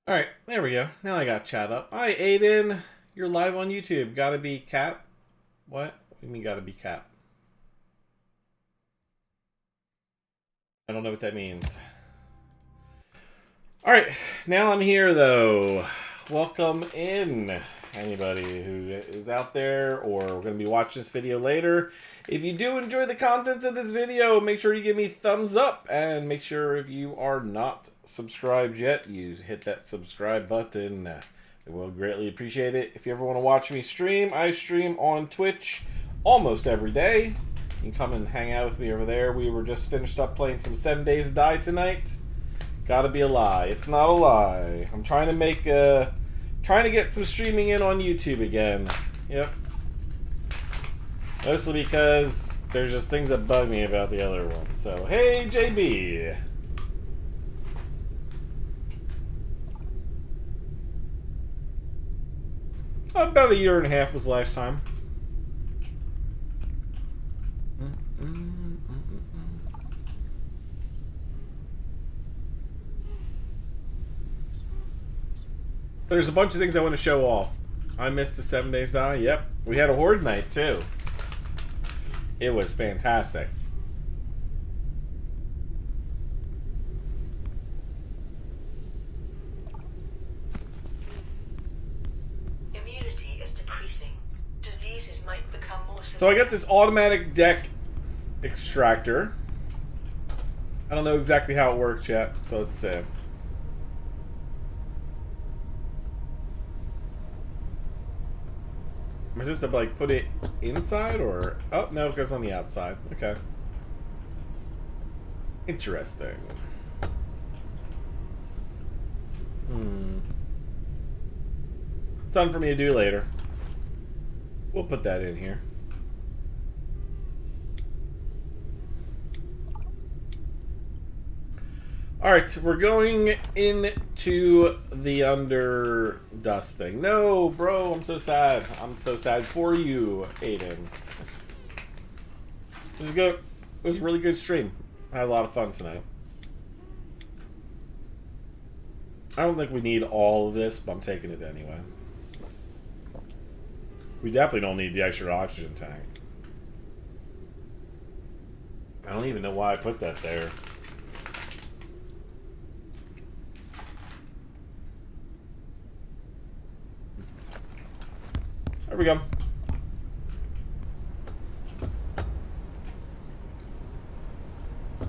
Alright, there we go. Now I got chat up. Hi, Aiden. You're live on YouTube. Gotta be Cap? What? What do you mean gotta be Cap? I don't know what that means. Alright, now I'm here though. Welcome in, anybody who is out there or going to be watching this video later. If you do enjoy the contents of this video, make sure you give me a thumbs up, and make sure if you are not subscribed yet, you hit that subscribe button. I will greatly appreciate it. If you ever want to watch me stream, I stream on Twitch almost every day. You can come and hang out with me over there. We were just finished up playing some 7 Days to Die tonight. Gotta be a lie. It's not a lie. I'm trying to make trying to get some streaming in on YouTube again. Yep. Mostly because there's just things that bug me about the other one. So, hey, JB. About a year and a half was last time. There's a bunch of things I want to show off. I missed the 7 Days Die. Yep. We had a Horde night, too. It was fantastic. Immunity is decreasing. Diseases might become more severe. So I got this automatic deck extractor. I don't know exactly how it works yet, so let's see. Am I supposed to like put it inside or oh no, it goes on the outside. Okay. Interesting. Something for me to do later. We'll put that in here. Alright, we're going into the under dust thing. No, bro, I'm so sad. I'm so sad for you, Aiden. It was good. It was a really good stream. I had a lot of fun tonight. I don't think we need all of this, but I'm taking it anyway. We definitely don't need the extra oxygen tank. I don't even know why I put that there. There we go.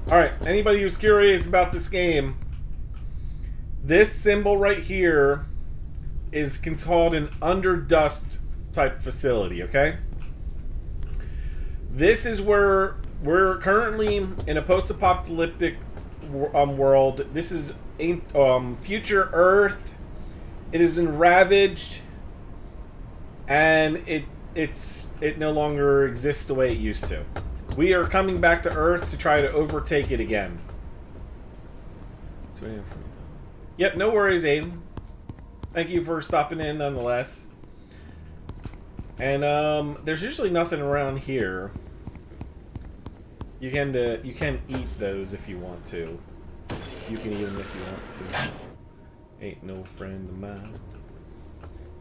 Alright, anybody who's curious about this game, this symbol right here is called an underdust type facility, okay? This is where we're currently in a post-apocalyptic world. This is future Earth. It has been ravaged. And it no longer exists the way it used to. We are coming back to Earth to try to overtake it again. Yep, no worries, Aiden. Thank you for stopping in nonetheless. And there's usually nothing around here. You can eat those if you want to. You can eat them if you want to. Ain't no friend of mine.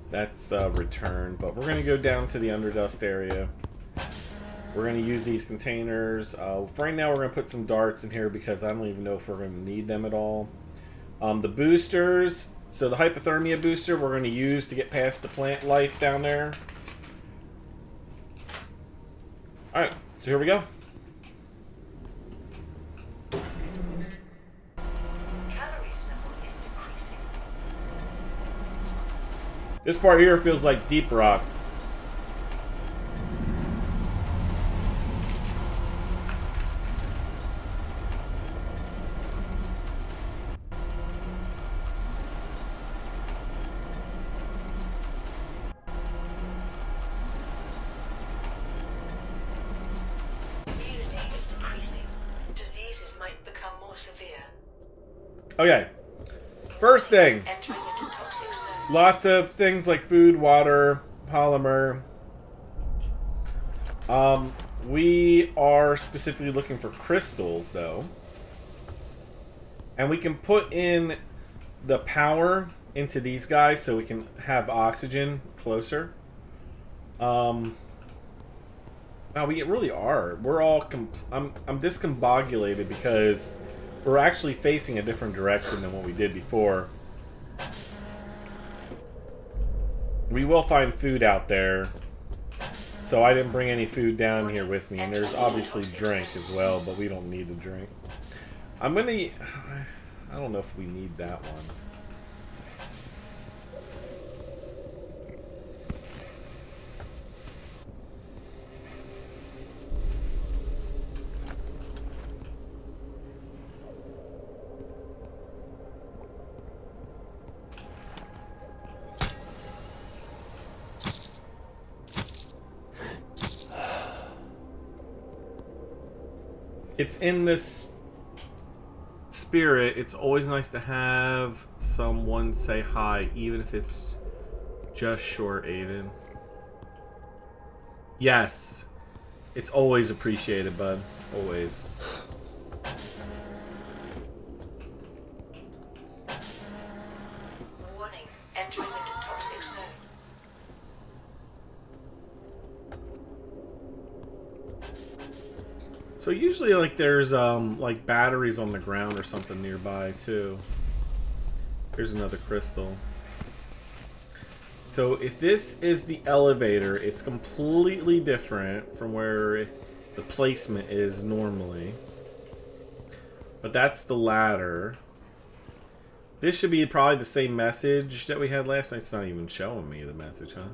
That's return, but we're going to go down to the underdust area. We're going to use these containers. For right now, we're going to put some darts in here because I don't even know if we're going to need them at all. The boosters, so the hypothermia booster, we're going to use to get past the plant life down there. Alright, so here we go. This part here feels like Deep Rock. Immunity is decreasing. Diseases might become more severe. Okay. First thing, Entering into toxic zone. lots of things like food, water, polymer. We are specifically looking for crystals, though. And we can put in the power into these guys so we can have oxygen closer. Wow, we really are. We're all... I'm discombobulated because we're actually facing a different direction than what we did before. We will find food out there. So I didn't bring any food down here with me. And there's obviously drink as well, but we don't need the drink. I'm gonna... I don't know if we need that one. It's in this spirit. It's always nice to have someone say hi, even if it's just short, Aiden. Yes. It's always appreciated, bud. Always. Warning. Entering into toxic zone. So usually, like, there's like batteries on the ground or something nearby too. Here's another crystal. So if this is the elevator, it's completely different from where the placement is normally. But that's the ladder. This should be probably the same message that we had last night. It's not even showing me the message, huh?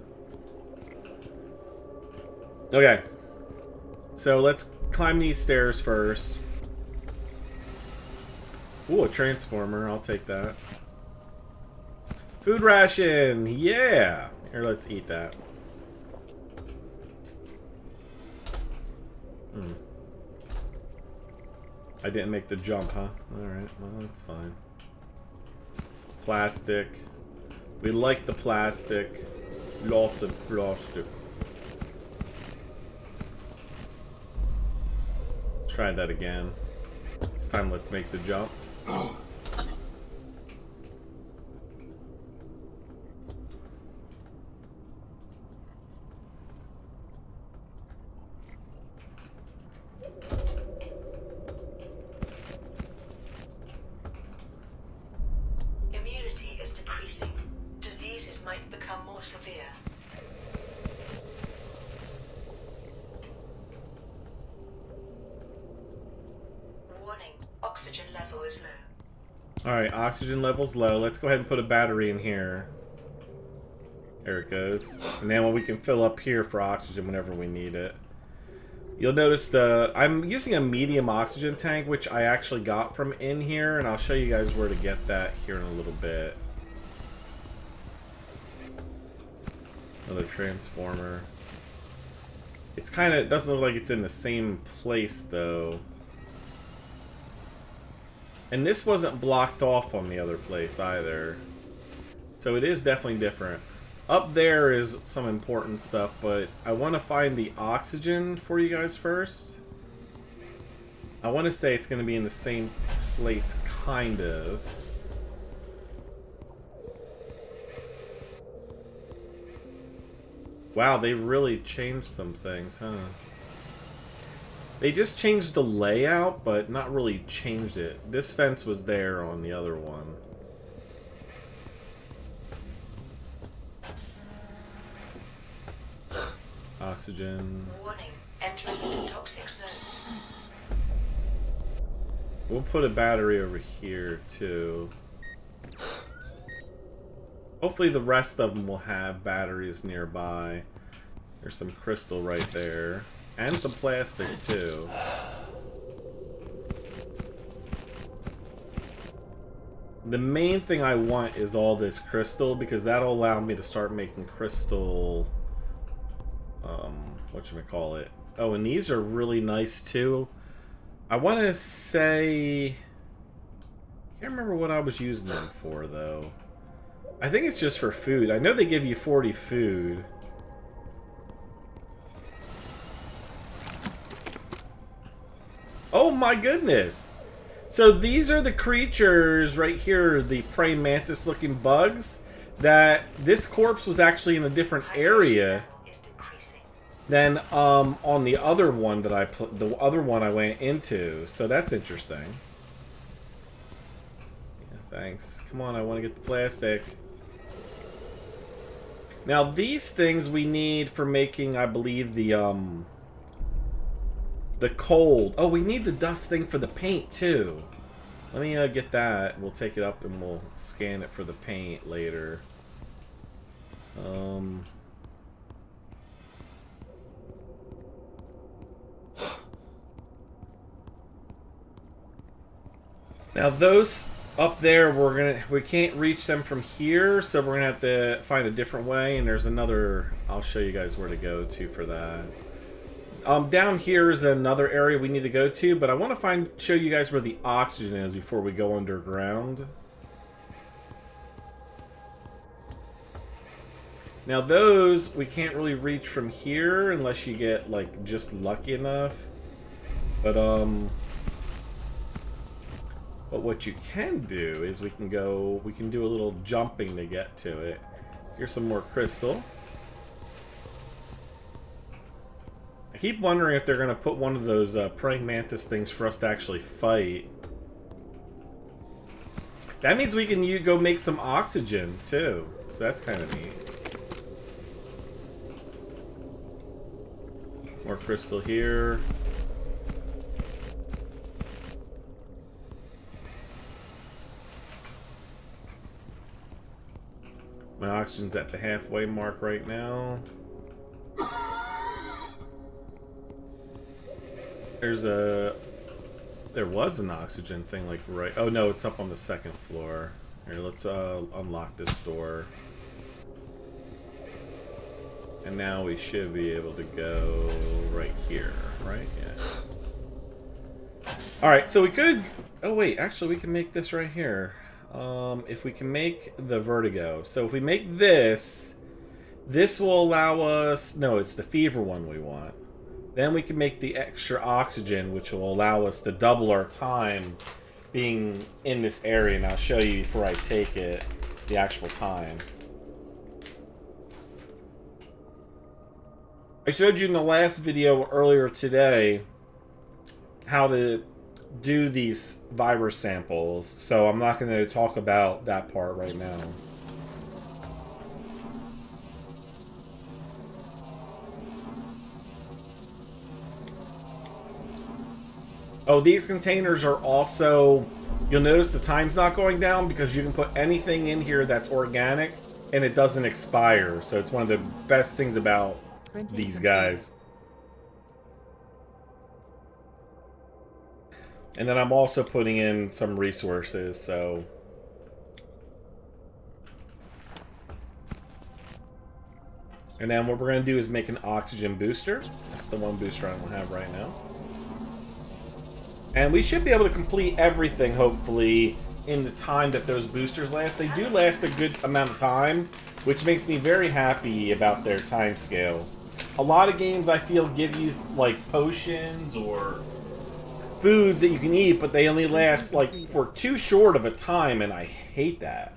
Okay. So let's climb these stairs first. Ooh, a transformer. I'll take that. Food ration! Yeah! Here, let's eat that. I didn't make the jump, huh? Alright, well, that's fine. Plastic. We like the plastic. Lots of plastic. Try that again. This time let's make the jump. Immunity is decreasing. Diseases might become more severe. Warning. Oxygen level is low. Alright, oxygen level's low. Let's go ahead and put a battery in here. There it goes. And then we can fill up here for oxygen whenever we need it. You'll notice I'm using a medium oxygen tank, which I actually got from in here, and I'll show you guys where to get that here in a little bit. Another transformer. It's kind of, it doesn't look like it's in the same place though. And this wasn't blocked off on the other place either. So it is definitely different. Up there is some important stuff, but I want to find the oxygen for you guys first. I want to say it's going to be in the same place, kind of. Wow, they really changed some things, huh? They just changed the layout, but not really changed it. This fence was there on the other one. Oxygen. Warning. Entering into toxic zone. We'll put a battery over here, too. Hopefully the rest of them will have batteries nearby. There's some crystal right there. And some plastic, too. The main thing I want is all this crystal, because that'll allow me to start making crystal... whatchamacallit. Oh, and these are really nice, too. I want to say... Can't remember what I was using them for, though. I think it's just for food. I know they give you 40 food. Oh my goodness! So these are the creatures right here, the praying mantis looking bugs, that this corpse was actually in a different area than on the other one that I went into. So that's interesting. Yeah, thanks. Come on, I want to get the plastic. Now these things we need for making, I believe, the cold. Oh, we need the dust thing for the paint too. Let me get that. We'll take it up and we'll scan it for the paint later. Now those up there, we can't reach them from here, so we're gonna have to find a different way. And there's another. I'll show you guys where to go to for that. Down here is another area we need to go to, but I want to show you guys where the oxygen is before we go underground. Now those, we can't really reach from here unless you get, like, just lucky enough. But what you can do is we can do a little jumping to get to it. Here's some more crystal. I keep wondering if they're going to put one of those praying mantis things for us to actually fight. That means we can go make some oxygen, too. So that's kind of neat. More crystal here. My oxygen's at the halfway mark right now. There was an oxygen thing, like, right... Oh, no, it's up on the second floor. Here, let's unlock this door. And now we should be able to go right here, right? Yeah. Alright, so we could... Oh, wait, actually, we can make this right here. If we can make the vertigo. So if we make this, this will allow us... No, it's the fever one we want. Then we can make the extra oxygen, which will allow us to double our time being in this area. And I'll show you before I take it, the actual time. I showed you in the last video earlier today how to do these virus samples, so I'm not going to talk about that part right now. Oh, these containers are also... You'll notice the time's not going down because you can put anything in here that's organic and it doesn't expire. So it's one of the best things about these guys. And then I'm also putting in some resources, so... And then what we're going to do is make an oxygen booster. That's the one booster I don't have right now. And we should be able to complete everything, hopefully, in the time that those boosters last. They do last a good amount of time, which makes me very happy about their time scale. A lot of games, I feel, give you, like, potions or foods that you can eat, but they only last, like, for too short of a time, and I hate that.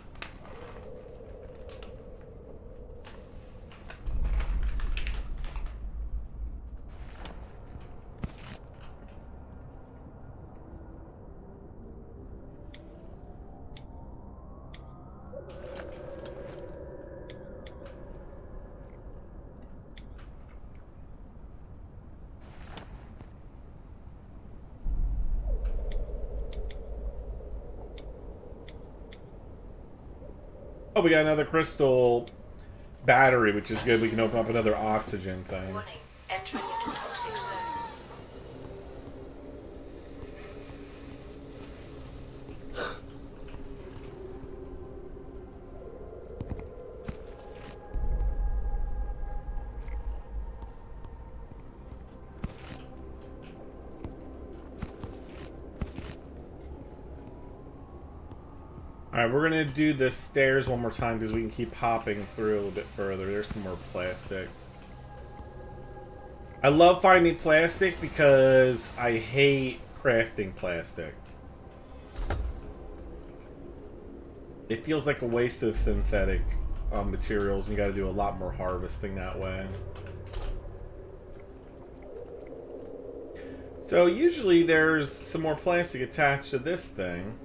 Oh, we got another crystal battery, which is good. We can open up another oxygen thing. Warning, entering into toxic zone. Alright, we're gonna do the stairs one more time because we can keep hopping through a little bit further. There's some more plastic. I love finding plastic because I hate crafting plastic. It feels like a waste of synthetic materials. You gotta do a lot more harvesting that way. So usually there's some more plastic attached to this thing.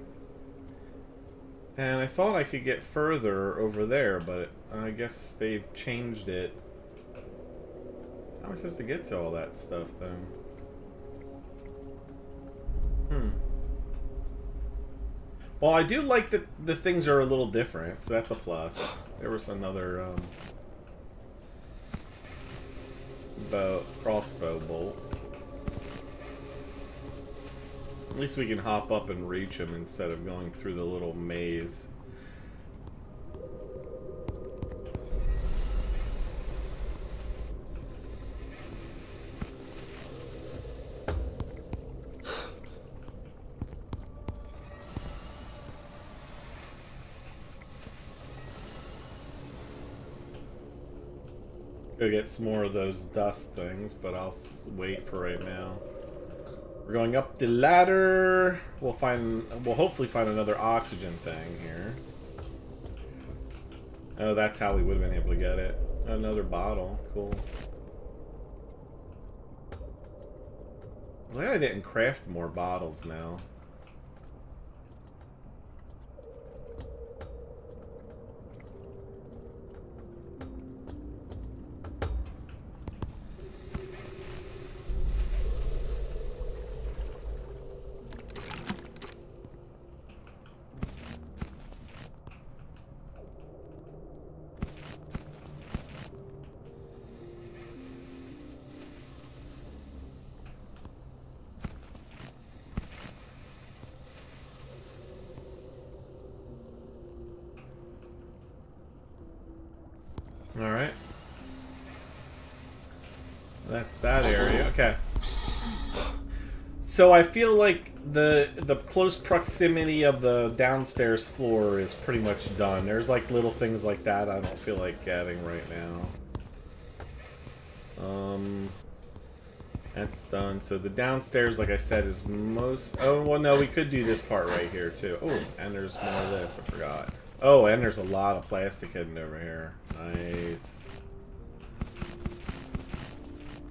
And I thought I could get further over there, but I guess they've changed it. How am I supposed to get to all that stuff then? Well, I do like that the things are a little different, so that's a plus. There was another crossbow bolt. At least we can hop up and reach him instead of going through the little maze. Go get some more of those dust things, but I'll wait for right now. We're going up the ladder. We'll hopefully find another oxygen thing here. Oh, that's how we would have been able to get it. Another bottle. Cool. Glad I didn't craft more bottles now. Alright. That's that area. Okay. So I feel like the close proximity of the downstairs floor is pretty much done. There's like little things like that I don't feel like getting right now. That's done. So the downstairs, like I said, is most... Oh, well, no, we could do this part right here, too. Oh, and there's more of this. I forgot. Oh, and there's a lot of plastic hidden over here. Nice.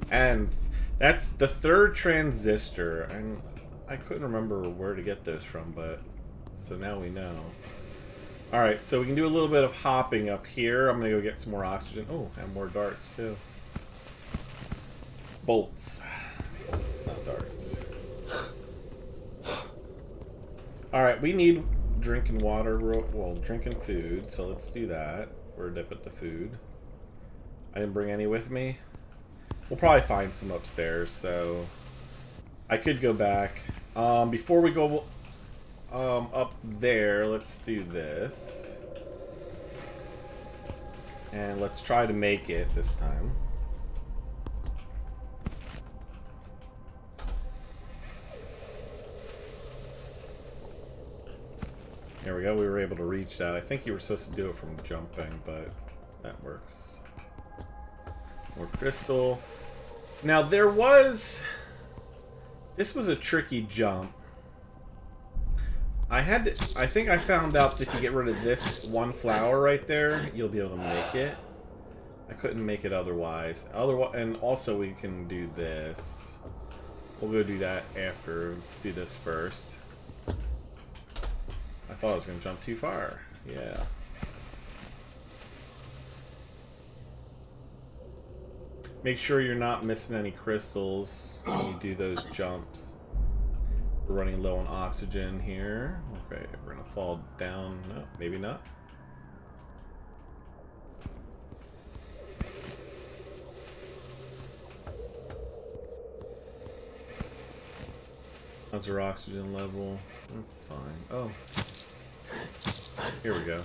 And that's the third transistor. And I couldn't remember where to get those from, but... So now we know. Alright, so we can do a little bit of hopping up here. I'm going to go get some more oxygen. Oh, and more darts, too. Bolts. Bolts, not darts. Alright, we need drinking water, well, drinking food, so let's do that. Where did I put the food? I didn't bring any with me. We'll probably find some upstairs, so I could go back. Before we go up there, let's do this. And let's try to make it this time. There we go, we were able to reach that. I think you were supposed to do it from jumping, but that works. More crystal. Now there was... This was a tricky jump. I think I found out that if you get rid of this one flower right there, you'll be able to make it. I couldn't make it otherwise. And also we can do this. We'll go do that after. Let's do this first. I thought I was going to jump too far. Yeah. Make sure you're not missing any crystals when you do those jumps. We're running low on oxygen here. Okay, we're going to fall down. No, maybe not. How's our oxygen level? That's fine. Oh. Here we go.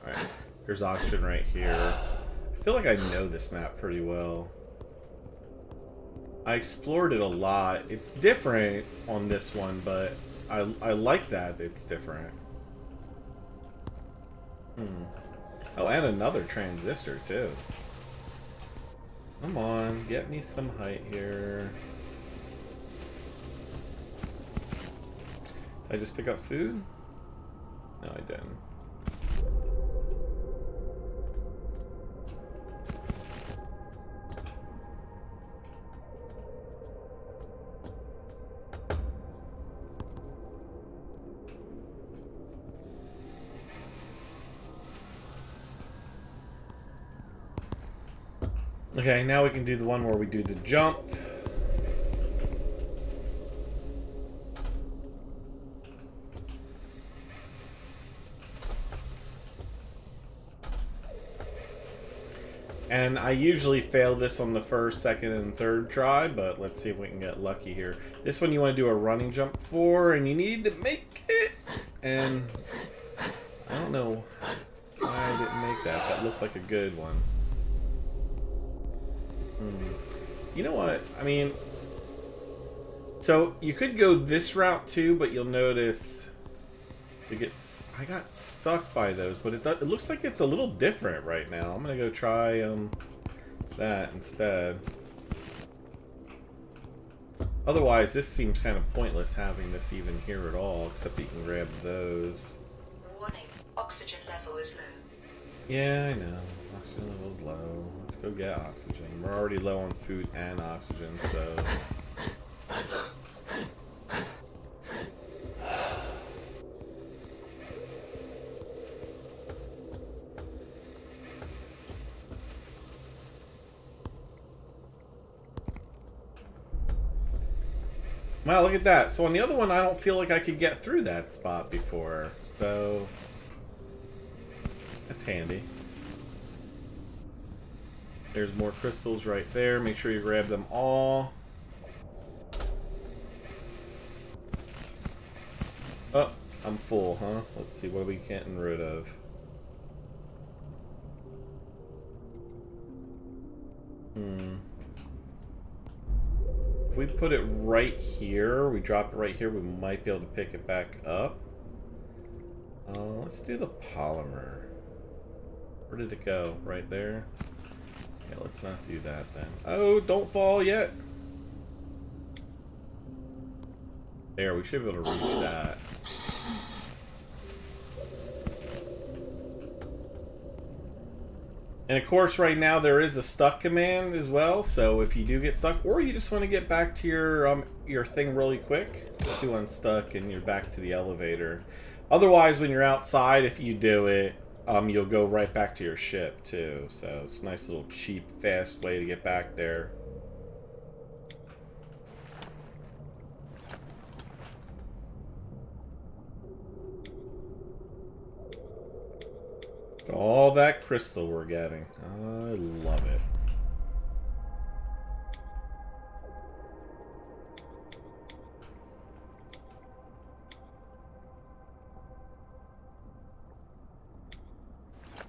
Alright. There's oxygen right here. I feel like I know this map pretty well. I explored it a lot. It's different on this one, but I like that it's different. Hmm. Oh, and another transistor, too. Come on, get me some height here. Did I just pick up food? No, I didn't. Okay, now we can do the one where we do the jump. And I usually fail this on the first, second, and third try, but let's see if we can get lucky here. This one you want to do a running jump for, and you need to make it. And I don't know why I didn't make that. That looked like a good one. You know what? I mean, so you could go this route too, but you'll notice I got stuck by those, but it looks like it's a little different right now. I'm gonna go try that instead. Otherwise, this seems kind of pointless having this even here at all, except that you can grab those. Warning, oxygen level is low. Yeah, I know. Oxygen level's low. Let's go get oxygen. We're already low on food and oxygen, so... Wow, look at that. So on the other one, I don't feel like I could get through that spot before. So... that's handy. There's more crystals right there. Make sure you grab them all. Oh, I'm full, huh? Let's see, what are we getting rid of? If we put it right here, we drop it right here, we might be able to pick it back up. Let's do the polymer. Where did it go? Right there? Yeah, let's not do that then. Oh, don't fall yet. There, we should be able to reach that. And of course, right now there is a stuck command as well. So if you do get stuck, or you just want to get back to your thing really quick, just do unstuck and you're back to the elevator. Otherwise, when you're outside, if you do it, you'll go right back to your ship too. So it's a nice little cheap, fast way to get back there. All that crystal we're getting. I love it.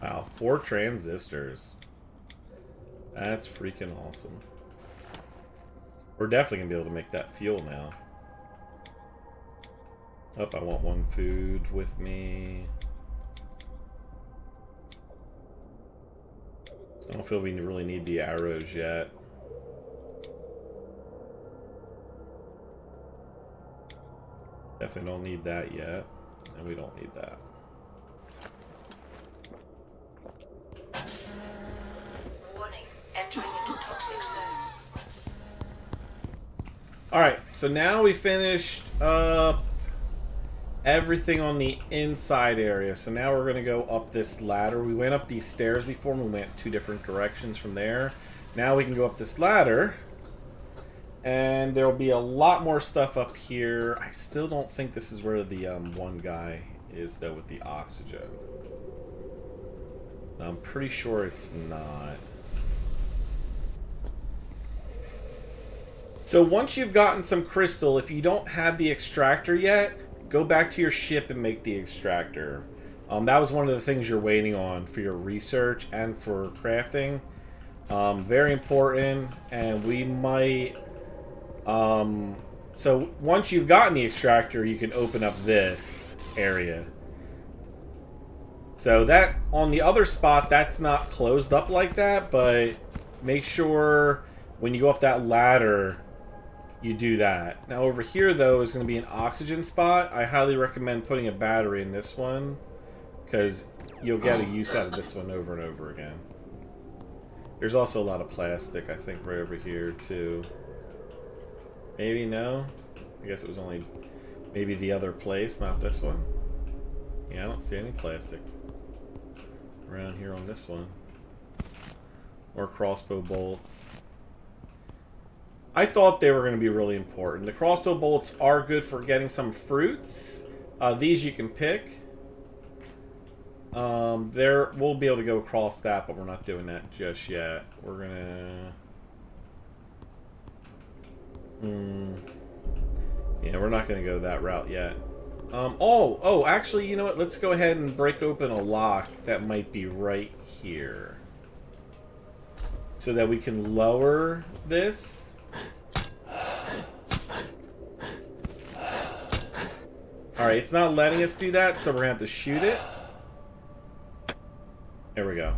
Wow, 4 transistors. That's freaking awesome. We're definitely going to be able to make that fuel now. Oh, I want 1 food with me. I don't feel we really need the arrows yet. Definitely don't need that yet. And we don't need that. Warning, entering into toxic zone. Alright, so now we finished up everything on the inside area. So now we're going to go up this ladder. We went up these stairs before and we went 2 different directions from there. Now we can go up this ladder. And there'll be a lot more stuff up here. I still don't think this is where the one guy is, though, with the oxygen. I'm pretty sure it's not. So once you've gotten some crystal, if you don't have the extractor yet, go back to your ship and make the extractor. That was one of the things you're waiting on for your research and for crafting. Very important, and we might... so once you've gotten the extractor, you can open up this area. So that, on the other spot, that's not closed up like that, but make sure when you go up that ladder, you do that. Now over here, though, is going to be an oxygen spot. I highly recommend putting a battery in this one, because you'll get a use out of this one over and over again. There's also a lot of plastic, I think, right over here, too. Maybe, no? I guess it was only maybe the other place, not this one. Yeah, I don't see any plastic around here on this one. Or crossbow bolts. I thought they were going to be really important. The crossbow bolts are good for getting some fruits. These you can pick. We'll be able to go across that, but we're not doing that just yet. We're gonna... yeah, we're not gonna go that route yet. Oh, actually, you know what? Let's go ahead and break open a lock that might be right here. So that we can lower this. Alright, it's not letting us do that, so we're gonna have to shoot it. There we go.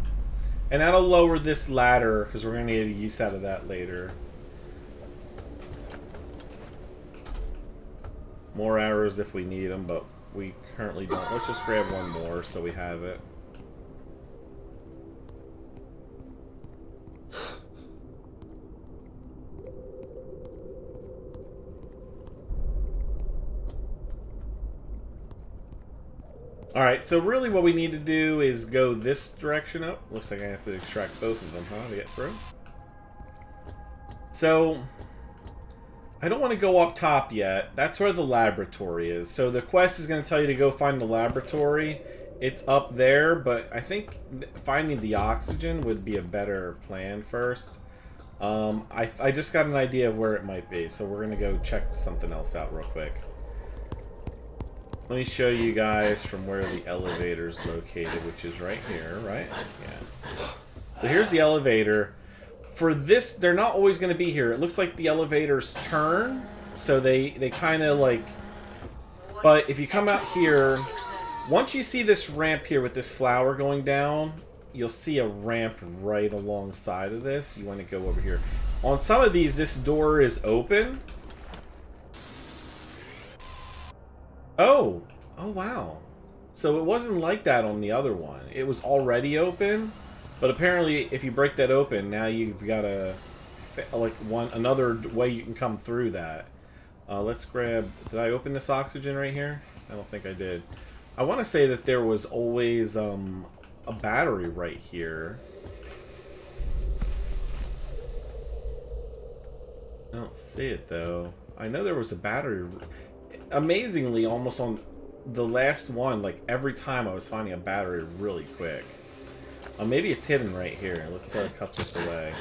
And that'll lower this ladder, because we're going to get a use out of that later. More arrows if we need them, but we currently don't. Let's just grab one more so we have it. Alright, so really what we need to do is go this direction up. Looks like I have to extract both of them, huh, to get through. So, I don't want to go up top yet. That's where the laboratory is. So the quest is going to tell you to go find the laboratory. It's up there, but I think finding the oxygen would be a better plan first. I just got an idea of where it might be, so we're going to go check something else out real quick. Let me show you guys from where the elevator is located, which is right here, right? Yeah. So here's the elevator. For this, they're not always going to be here. It looks like the elevators turn, so they kind of like... But if you come out here, once you see this ramp here with this flower going down, you'll see a ramp right alongside of this. You want to go over here. On some of these, this door is open. Oh wow. So it wasn't like that on the other one. It was already open, but apparently if you break that open, now you've got a another way you can come through that. Let's grab... Did I open this oxygen right here? I don't think I did. I want to say that there was always a battery right here. I don't see it though. I know there was a battery. Amazingly, almost on the last one, like every time I was finding a battery really quick. Maybe it's hidden right here. Let's cut this away.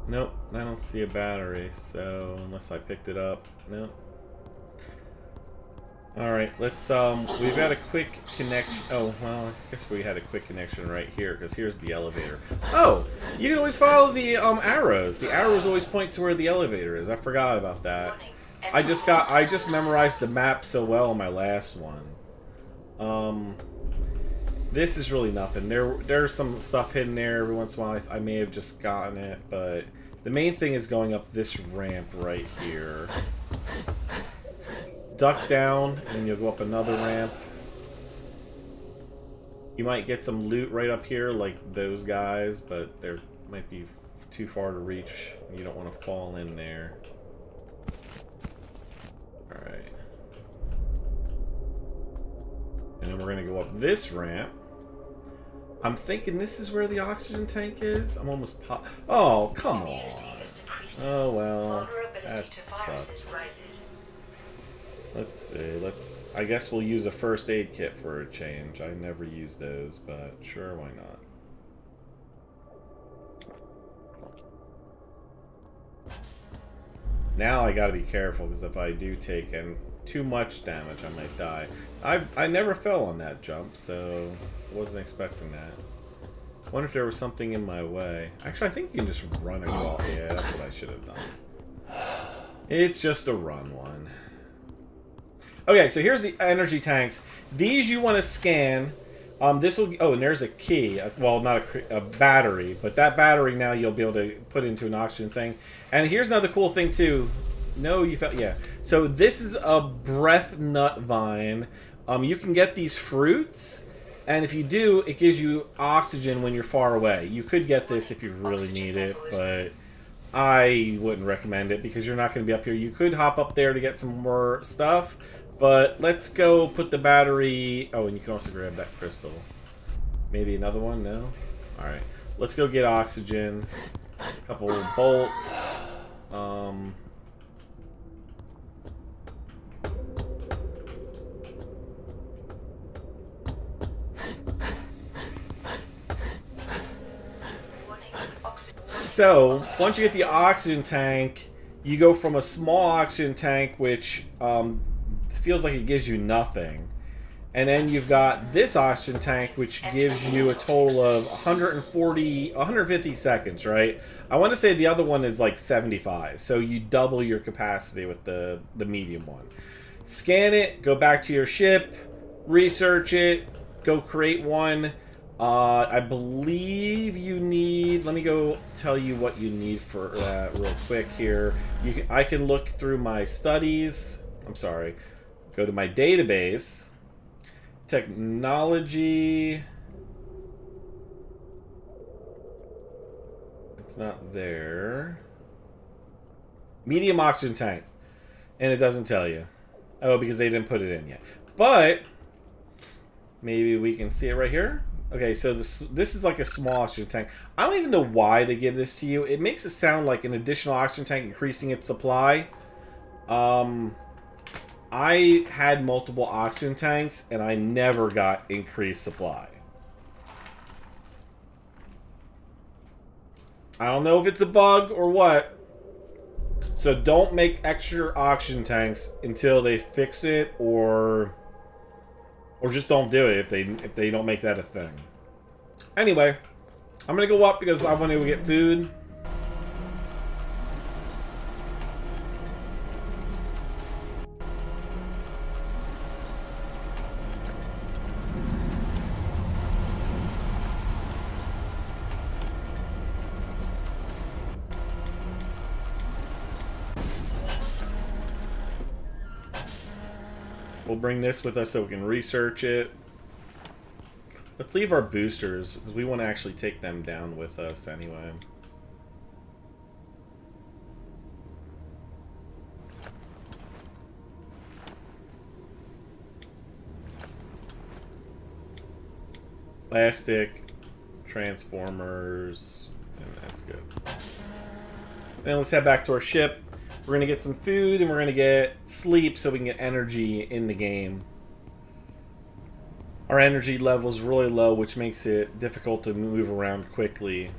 Nope, I don't see a battery, so unless I picked it up. Nope. Alright, let's, we've got a quick connection. Oh, well, I guess we had a quick connection right here, because here's the elevator. Oh! You can always follow the, arrows. The arrows always point to where the elevator is. I forgot about that. I just memorized the map so well on my last one. This is really nothing. There's some stuff hidden there every once in a while. I may have just gotten it, but the main thing is going up this ramp right here. Duck down, and you'll go up another ramp. You might get some loot right up here, like those guys, but they might be too far to reach. You don't want to fall in there. Alright. And then we're going to go up this ramp. I'm thinking this is where the oxygen tank is. I'm almost Oh, come on. Oh, well. That sucks. Let's see, I guess we'll use a first aid kit for a change. I never use those, but sure, why not? Now I gotta be careful, because if I do take too much damage, I might die. I never fell on that jump, so I wasn't expecting that. Wonder if there was something in my way. Actually, I think you can just run across. Yeah, that's what I should have done. It's just a run one. Okay, so here's the energy tanks. These you want to scan. This will. Oh, and there's a key. Well, not a battery, but that battery now you'll be able to put into an oxygen thing. And here's another cool thing too. No, you felt yeah. So this is a breath nut vine. You can get these fruits. And if you do, it gives you oxygen when you're far away. You could get this if you really need it, but I wouldn't recommend it because you're not going to be up here. You could hop up there to get some more stuff, but let's go put the battery... Oh, and you can also grab that crystal. Maybe another one? No? Alright. Let's go get oxygen. A couple of bolts. So, once you get the oxygen tank, you go from a small oxygen tank, which feels like it gives you nothing, and then you've got this oxygen tank, which gives you a total of 150 seconds, right? I want to say the other one is like 75, so you double your capacity with the medium one. Scan it, go back to your ship, research it, go create one. I believe you need... Let me go tell you what you need for that real quick here. I can look through my studies. I'm sorry. Go to my database. Technology. It's not there. Medium oxygen tank. And it doesn't tell you. Oh, because they didn't put it in yet. But maybe we can see it right here. Okay, so this is like a small oxygen tank. I don't even know why they give this to you. It makes it sound like an additional oxygen tank increasing its supply. I had multiple oxygen tanks, and I never got increased supply. I don't know if it's a bug or what. So don't make extra oxygen tanks until they fix it, or just don't do it if they don't make that a thing. Anyway, I'm gonna go up because I want to get food. We'll bring this with us so we can research it. Let's leave our boosters, because we want to actually take them down with us anyway. Plastic, transformers, and that's good. Then let's head back to our ship. We're going to get some food, and we're going to get sleep so we can get energy in the game. Our energy level is really low, which makes it difficult to move around quickly.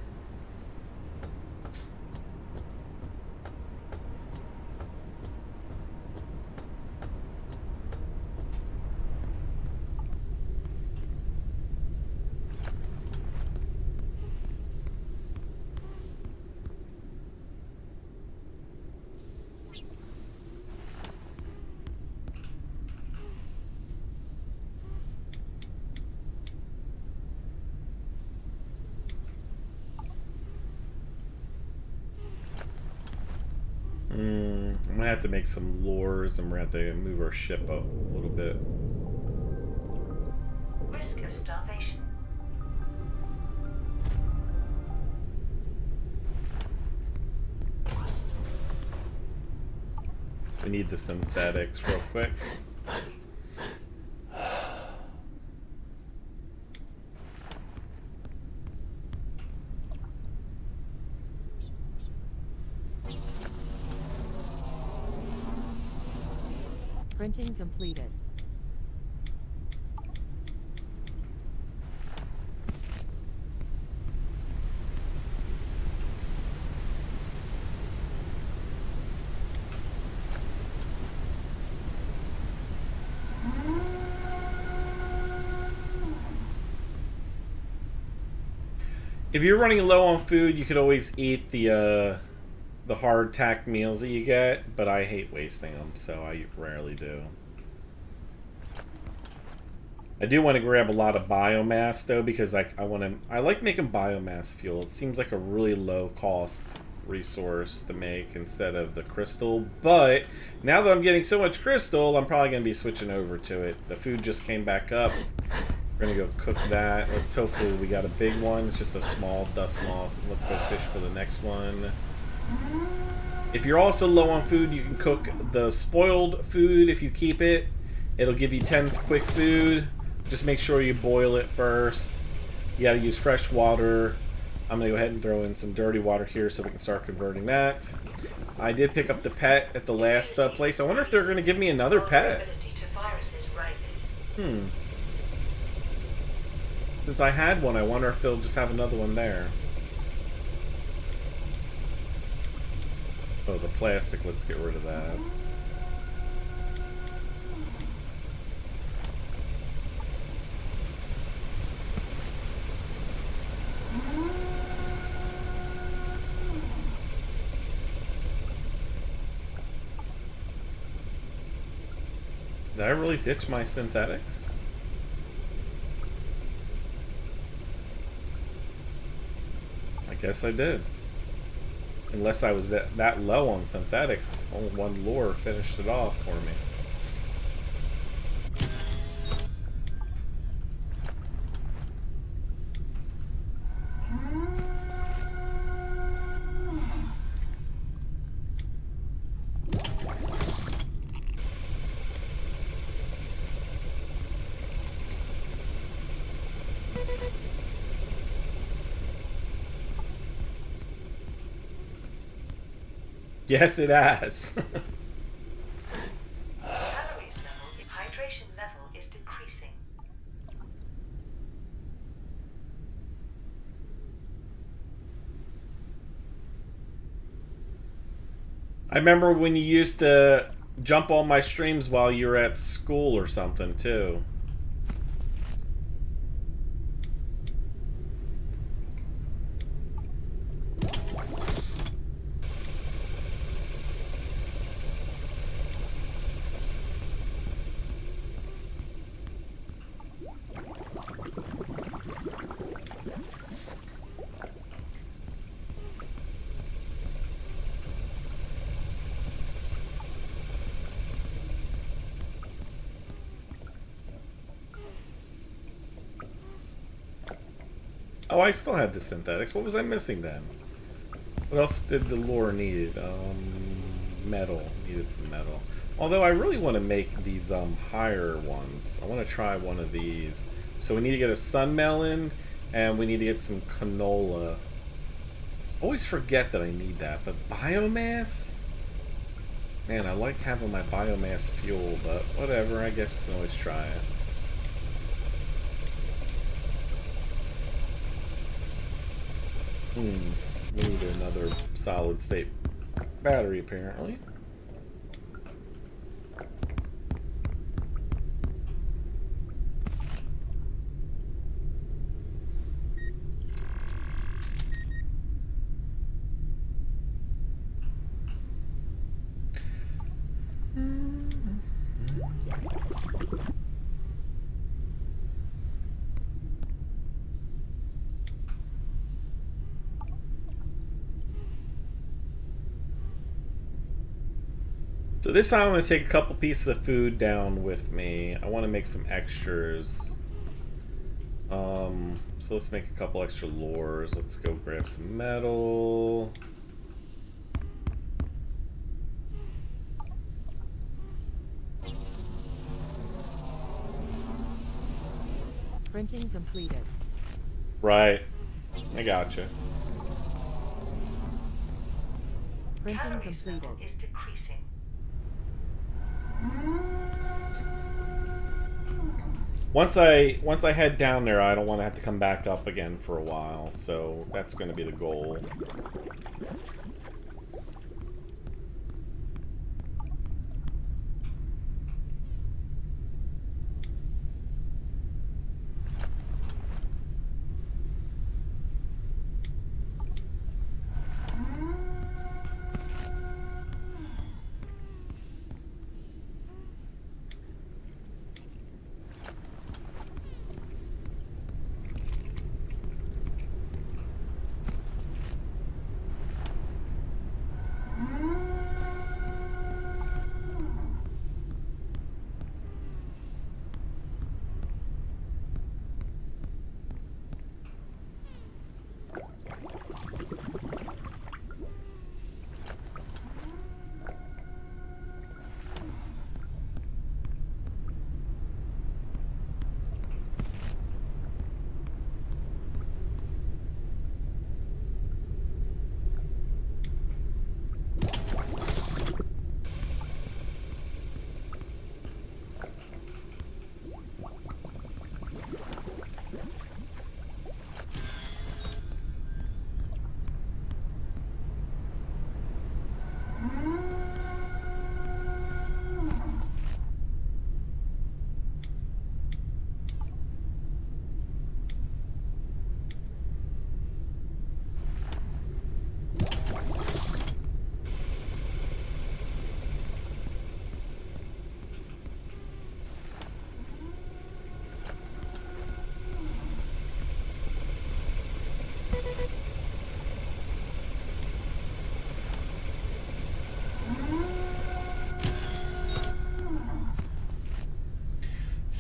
I'm gonna have to make some lures, and we're gonna have to move our ship up a little bit. Risk of starvation. We need the synthetics real quick. Printing completed. If you're running low on food, you could always eat the hardtack meals that you get, but I hate wasting them, so I rarely do. I do want to grab a lot of biomass though, because I like making biomass fuel. It seems like a really low cost resource to make instead of the crystal. But now that I'm getting so much crystal, I'm probably going to be switching over to it. The food just came back up. We're going to go cook that. Hopefully we got a big one. It's just a small dust moth. Let's go fish for the next one. If you're also low on food, you can cook the spoiled food. If you keep it, it'll give you 10 quick food. Just make sure you boil it first. You gotta use fresh water. I'm gonna go ahead and throw in some dirty water here so we can start converting that. I did pick up the pet at the last place. I wonder if they're gonna give me another pet. Since I had one, I wonder if they'll just have another one there. Oh, the plastic, let's get rid of that. Did I really ditch my synthetics? I guess I did. Unless I was that low on synthetics. Only one lure finished it off for me. Yes, it has. Calories level, hydration level is decreasing. I remember when you used to jump on my streams while you were at school or something, too. Oh, I still had the synthetics. What was I missing then? What else did the lure need? Metal. Needed some metal. Although I really want to make these higher ones. I want to try one of these. So we need to get a sun melon, and we need to get some canola. Always forget that I need that, but biomass? Man, I like having my biomass fuel, but whatever. I guess we can always try it. We need another solid state battery, apparently. So this time I'm going to take a couple pieces of food down with me. I want to make some extras. So let's make a couple extra lures. Let's go grab some metal. Printing completed. Right. I gotcha. Printing Calories completed. level is decreasing. Once I head down there, I don't want to have to come back up again for a while, so that's going to be the goal.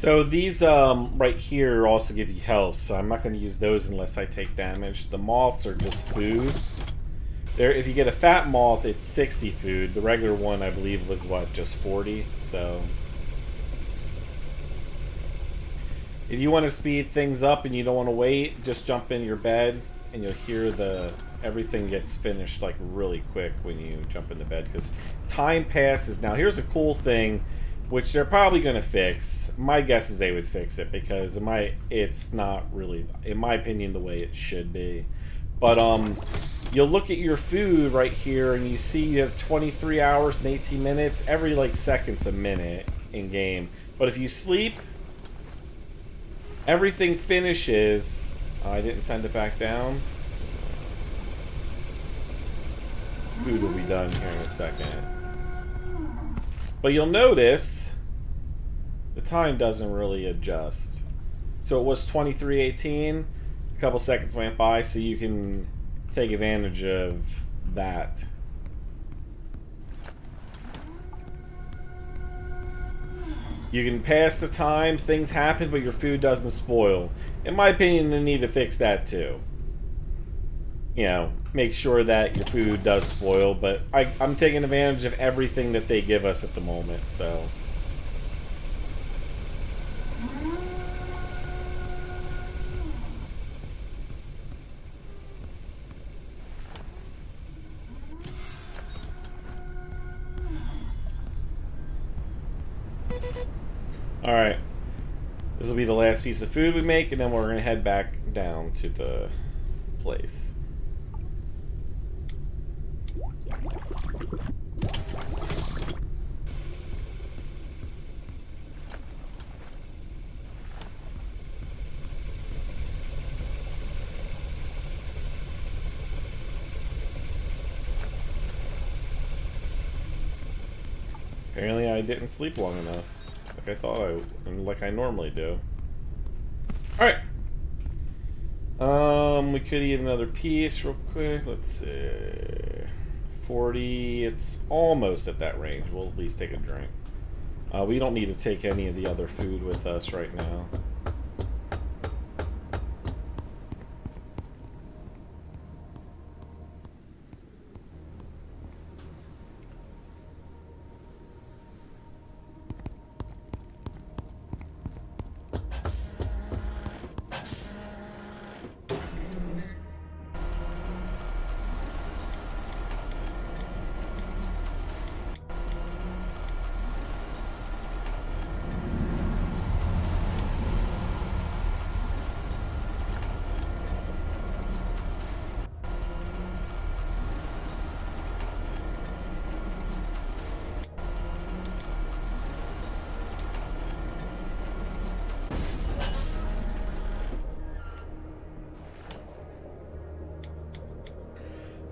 So these right here also give you health, so I'm not going to use those unless I take damage. The moths are just food. There, if you get a fat moth, it's 60 food. The regular one, I believe, was what, just 40. So if you want to speed things up and you don't want to wait, just jump in your bed and you'll hear everything gets finished like really quick when you jump into bed because time passes. Now here's a cool thing, which they're probably going to fix. My guess is they would fix it because it's not really, in my opinion, the way it should be. But you'll look at your food right here and you see you have 23 hours and 18 minutes. Every like second's a minute in game. But if you sleep, everything finishes. I didn't send it back down. Food will be done here in a second. But you'll notice the time doesn't really adjust. So it was 23:18. A couple seconds went by, so you can take advantage of that. You can pass the time, things happen, but your food doesn't spoil. In my opinion, they need to fix that too. You know, make sure that your food does spoil, but I'm taking advantage of everything that they give us at the moment, so. Alright. This will be the last piece of food we make, and then we're going to head back down to the place. Apparently I didn't sleep long enough. Like I thought like I normally do. Alright. We could eat another piece real quick. Let's see. 40. It's almost at that range. We'll at least take a drink. We don't need to take any of the other food with us right now.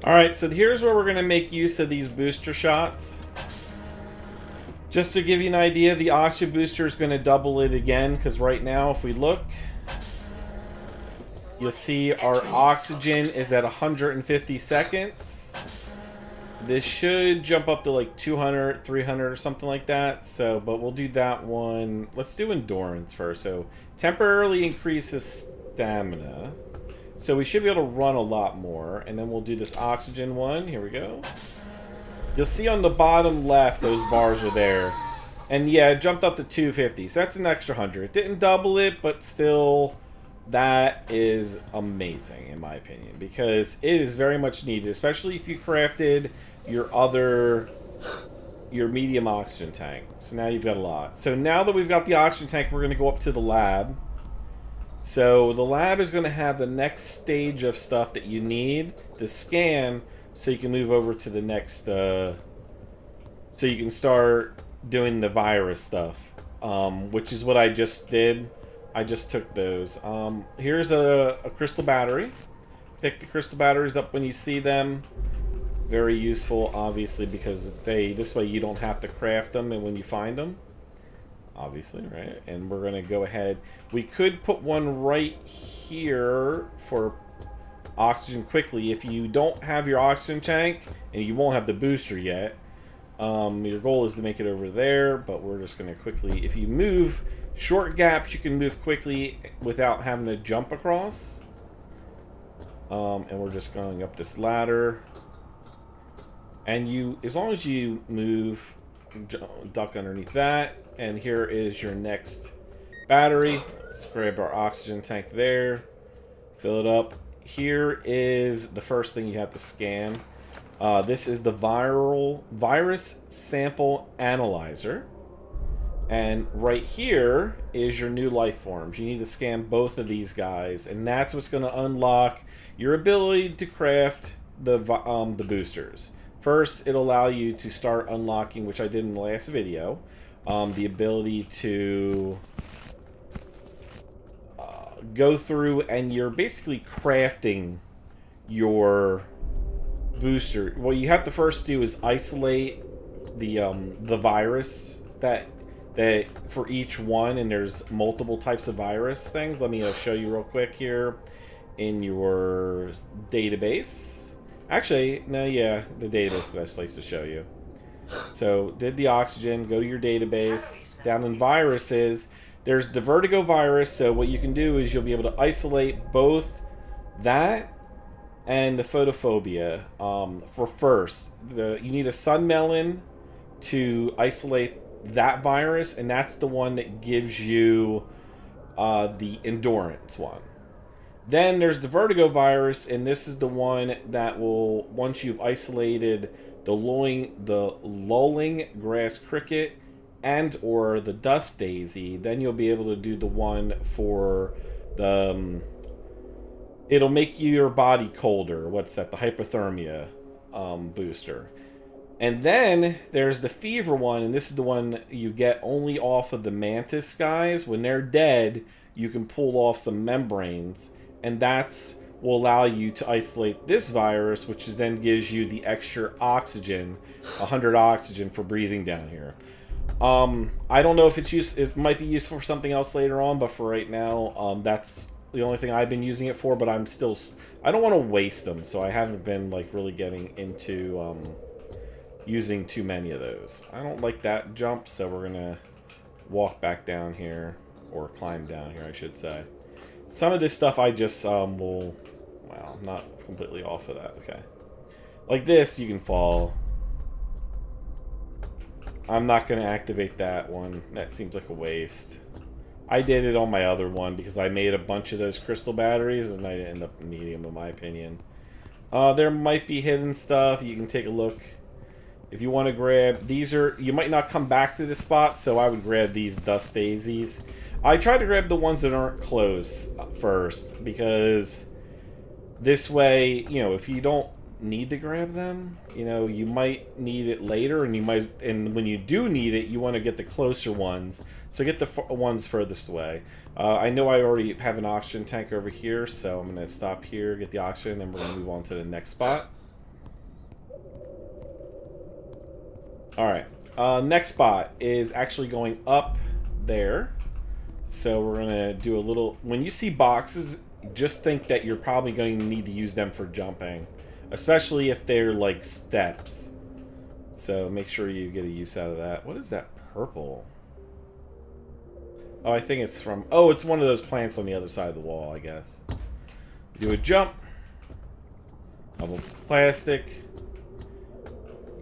Alright, so here's where we're going to make use of these booster shots. Just to give you an idea, the oxygen booster is going to double it again, because right now, if we look, you'll see our oxygen is at 150 seconds. This should jump up to like 200, 300 or something like that. So, but we'll do that one. Let's do endurance first. So, temporarily increases stamina. So we should be able to run a lot more. And then we'll do this oxygen one. Here we go. You'll see on the bottom left, those bars are there. And yeah, it jumped up to 250. So that's an extra 100. It didn't double it, but still, that is amazing in my opinion. Because it is very much needed. Especially if you crafted your medium oxygen tank. So now you've got a lot. So now that we've got the oxygen tank, we're going to go up to the lab. So the lab is going to have the next stage of stuff that you need to scan, so you can move over to the next, so you can start doing the virus stuff, which is what I just did. I just took those. Here's a crystal battery. Pick the crystal batteries up when you see them. Very useful, obviously, because this way you don't have to craft them and when you find them. Obviously, right? And we're going to go ahead. We could put one right here for oxygen quickly. If you don't have your oxygen tank, and you won't have the booster yet, your goal is to make it over there, but we're just going to quickly, if you move Short gaps you can move quickly without having to jump across. And we're just going up this ladder. And you, as long as you move, duck underneath that. And here is your next battery. Let's grab our oxygen tank there. Fill it up. Here is the first thing you have to scan. This is the virus sample analyzer. And right here is your new life forms. You need to scan both of these guys, and that's what's going to unlock your ability to craft the boosters. First, it'll allow you to start unlocking, which I did in the last video, the ability to go through and you're basically crafting your booster. What you have to first do is isolate the virus that for each one, and there's multiple types of virus things. Let me show you real quick here in your database. Actually, no, yeah, the database is the best place to show you. So, did the oxygen, go to your database. Down in viruses, there's the vertigo virus. So what you can do is you'll be able to isolate both that and the photophobia. For first, you need a sun melon to isolate that virus, and that's the one that gives you the endurance one. Then there's the vertigo virus, and this is the one that will, once you've isolated the lolling grass cricket and or the dust daisy, then you'll be able to do the one for the it'll make your body colder. What's that? The hypothermia booster. And then there's the fever one, and this is the one you get only off of the mantis guys. When they're dead, you can pull off some membranes, and that's will allow you to isolate this virus, which then gives you the extra oxygen, 100 oxygen for breathing down here. I don't know if it might be useful for something else later on, but for right now, that's the only thing I've been using it for. But I don't want to waste them, so I haven't been like really getting into using too many of those. I don't like that jump, so we're gonna walk back down here, or climb down here, I should say. Some of this stuff I just will, well, I'm not completely off of that. Okay, like this, you can fall. I'm not going to activate that one. That seems like a waste. I did it on my other one because I made a bunch of those crystal batteries and I didn't end up needing them, in my opinion. There might be hidden stuff. You can take a look. If you want to grab, you might not come back to this spot, so I would grab these dust daisies. I try to grab the ones that aren't close first, because this way, if you don't need to grab them, you might need it later, and when you do need it, you want to get the closer ones, so get the ones furthest away. I know I already have an oxygen tank over here, so I'm going to stop here, get the oxygen, and we're going to move on to the next spot. Alright, next spot is actually going up there, so we're going to do a little, when you see boxes, just think that you're probably going to need to use them for jumping. Especially if they're like steps. So make sure you get a use out of that. What is that purple? Oh, I think it's from... Oh, it's one of those plants on the other side of the wall, I guess. Do a jump. Double plastic.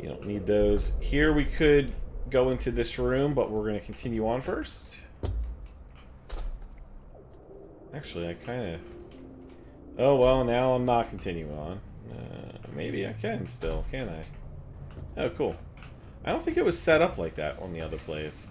You don't need those. Here we could go into this room, but we're going to continue on first. Actually, I kind of... Oh, well, now I'm not continuing on. Maybe I can still, can I? Oh, cool. I don't think it was set up like that on the other place.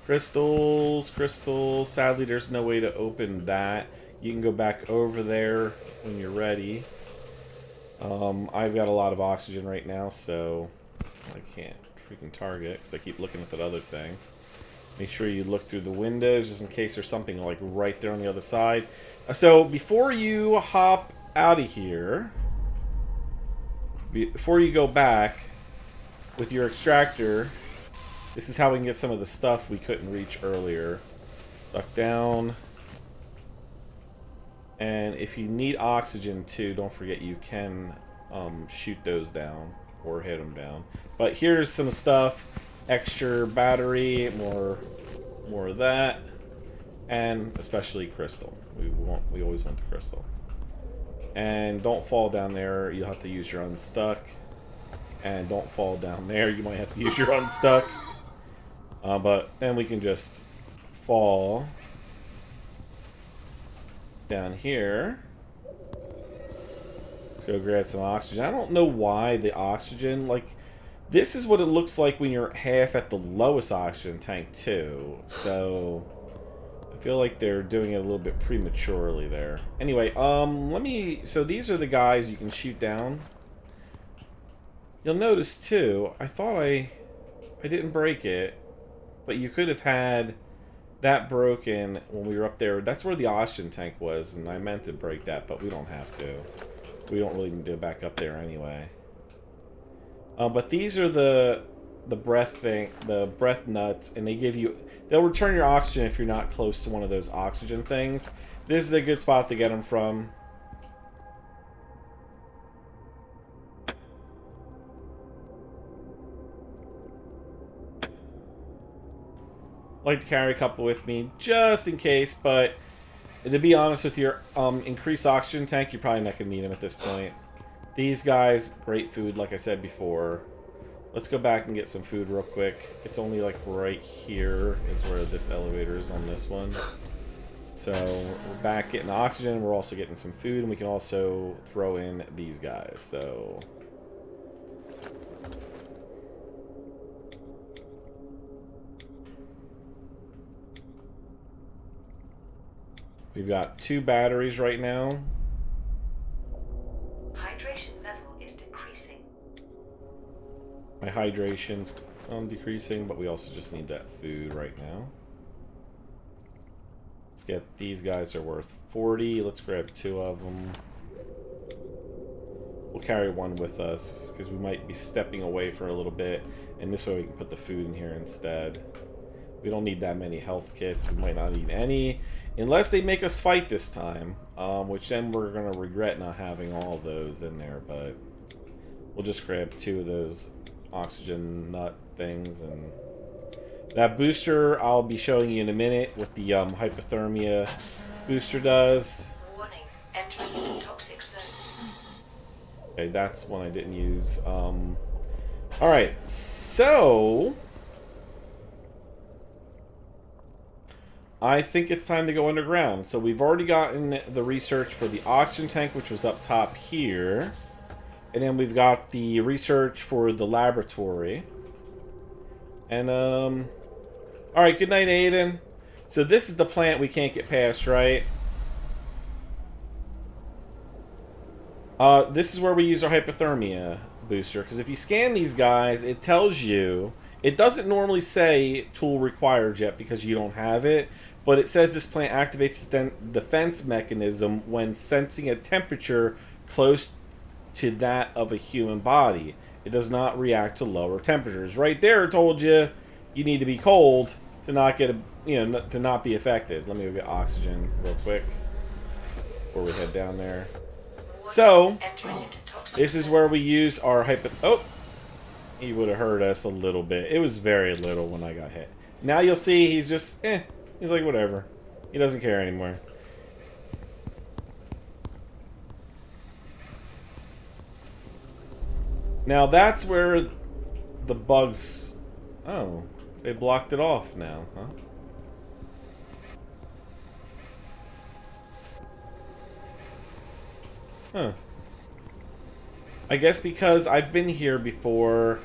Crystals, crystals. Sadly, there's no way to open that. You can go back over there when you're ready. I've got a lot of oxygen right now, so I can't freaking target because I keep looking at that other thing. Make sure you look through the windows just in case there's something like right there on the other side. So before you hop out of here, before you go back with your extractor, this is how we can get some of the stuff we couldn't reach earlier. Duck down. And if you need oxygen too, don't forget you can shoot those down or hit them down. But here's some stuff: extra battery, more of that, and especially crystal. We always want the crystal. And don't fall down there. You'll have to use your unstuck. And don't fall down there. You might have to use your unstuck. But then we can just fall down here. Let's go grab some oxygen. I don't know why the oxygen, like, this is what it looks like when you're half at the lowest oxygen tank too. So I feel like they're doing it a little bit prematurely there. Anyway, so these are the guys you can shoot down. You'll notice too, I thought I didn't break it, but you could have had that broken when we were up there. That's where the oxygen tank was, and I meant to break that, but we don't have to. We don't really need to back up there anyway. But these are the breath nuts, and they'll return your oxygen if you're not close to one of those oxygen things. This is a good spot to get them from. Like to carry a couple with me just in case, but to be honest with your increased oxygen tank, you're probably not going to need them at this point. These guys, great food, like I said before. Let's go back and get some food real quick. It's only like right here is where this elevator is on this one. So we're back getting oxygen. We're also getting some food, and we can also throw in these guys. So we've got 2 batteries right now. Hydration level is decreasing. My hydration's decreasing, but we also just need that food right now. Let's get these guys are worth 40. Let's grab 2 of them. We'll carry 1 with us because we might be stepping away for a little bit, and this way we can put the food in here instead. We don't need that many health kits. We might not need any unless they make us fight this time, which then we're going to regret not having all of those in there, but we'll just grab 2 of those oxygen nut things. And that booster I'll be showing you in a minute what the hypothermia booster does. Warning, entering into toxic zone. Okay, that's one I didn't use. Alright, so I think it's time to go underground. So we've already gotten the research for the oxygen tank, which was up top here. And then we've got the research for the laboratory. And, alright, good night, Aiden. So this is the plant we can't get past, right? This is where we use our hypothermia booster. Because if you scan these guys, it tells you... It doesn't normally say tool required yet because you don't have it. But it says this plant activates the defense mechanism when sensing a temperature close to that of a human body. It does not react to lower temperatures. Right there, it told you you need to be cold to not get to not be affected. Let me go get oxygen real quick before we head down there. So this is where we use our Oh, he would have hurt us a little bit. It was very little when I got hit. Now you'll see he's just he's like whatever. He doesn't care anymore. Now that's where the bugs... Oh, they blocked it off now, huh? Huh. I guess because I've been here before,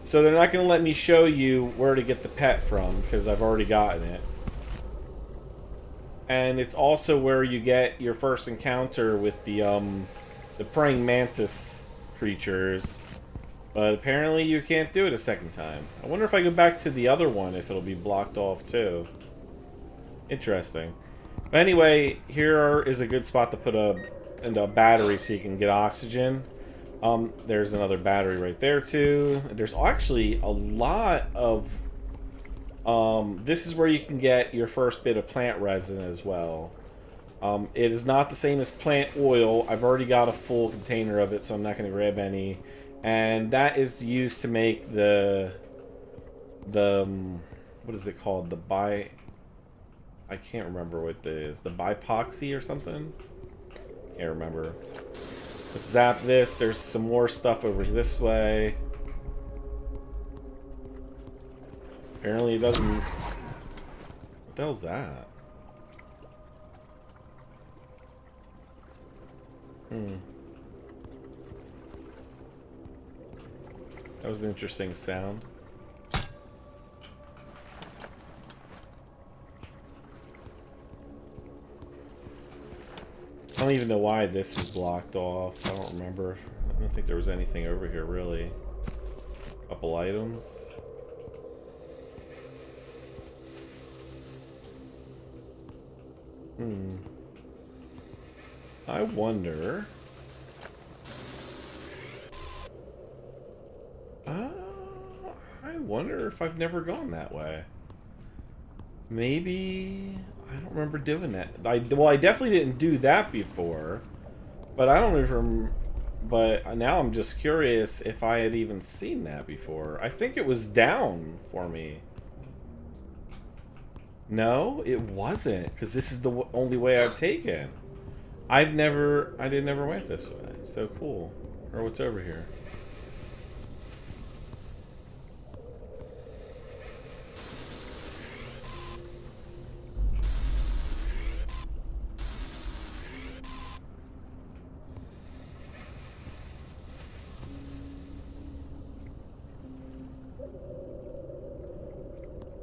so they're not going to let me show you where to get the pet from, because I've already gotten it. And it's also where you get your first encounter with the praying mantis creatures. But apparently you can't do it a second time. I wonder if I go back to the other one, if it'll be blocked off too. Interesting. But anyway, here is a good spot to put a battery so you can get oxygen. There's another battery right there too. There's actually a lot of... this is where you can get your first bit of plant resin as well. It is not the same as plant oil. I've already got a full container of it, so I'm not going to grab any. And that is used to make the what is it called? I can't remember what it is. The bipoxy or something? Can't remember. Let's zap this. There's some more stuff over this way. Apparently it doesn't... What the hell's that? That was an interesting sound. I don't even know why this is blocked off. I don't remember. I don't think there was anything over here, really. A couple items. I wonder... I wonder if I've never gone that way. Maybe... I don't remember doing that. Well, I definitely didn't do that before. But I don't even... But now I'm just curious if I had even seen that before. I think it was down for me. No, it wasn't. Because this is the only way I've taken. I never went this way. So cool. Or what's over here?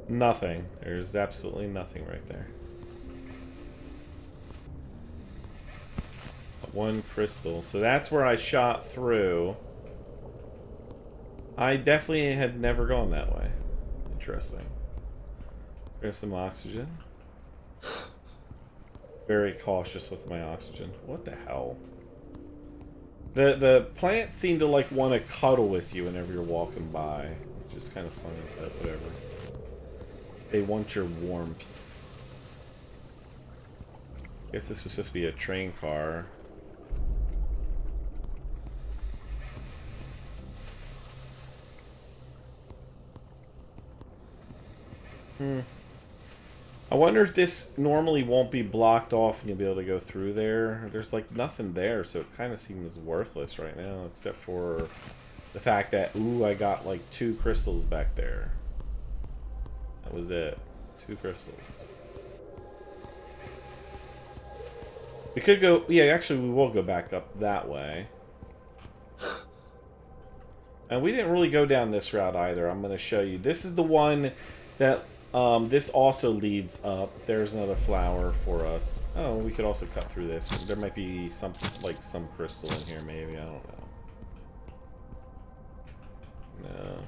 Nothing. There's absolutely nothing right there. One crystal. So that's where I shot through. I definitely had never gone that way. Interesting. There's some oxygen. Very cautious with my oxygen. What the hell? The plant seemed to like want to cuddle with you whenever you're walking by. Which is kind of funny, but whatever. They want your warmth. Guess this was supposed to be a train car. I wonder if this normally won't be blocked off and you'll be able to go through there. There's like nothing there, so it kind of seems worthless right now, except for the fact that, ooh, I got like 2 crystals back there. That was it. 2 crystals. We could go... Yeah, actually, we will go back up that way. And we didn't really go down this route either. I'm going to show you. This is the one that... this also leads up. There's another flower for us. Oh, we could also cut through this. There might be something like some crystal in here, maybe. I don't know. No.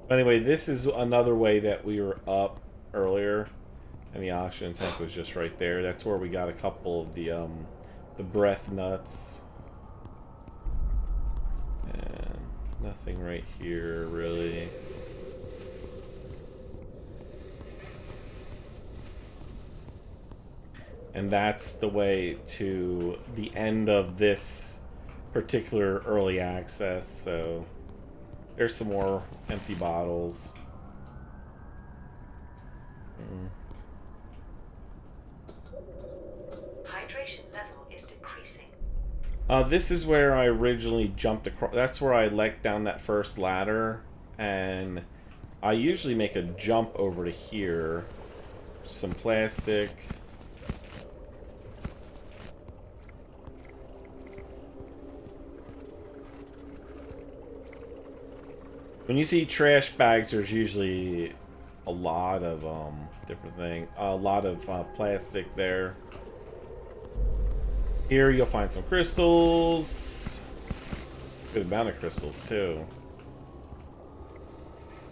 Anyway, this is another way that we were up earlier, and the oxygen tank was just right there. That's where we got a couple of the breath nuts. And nothing right here, really. And that's the way to the end of this particular early access, so... There's some more empty bottles. Hydration level is decreasing. This is where I originally jumped across. That's where I let down that first ladder. And I usually make a jump over to here. Some plastic. When you see trash bags, there's usually a lot of different things. A lot of plastic there. Here you'll find some crystals. Good amount of crystals too.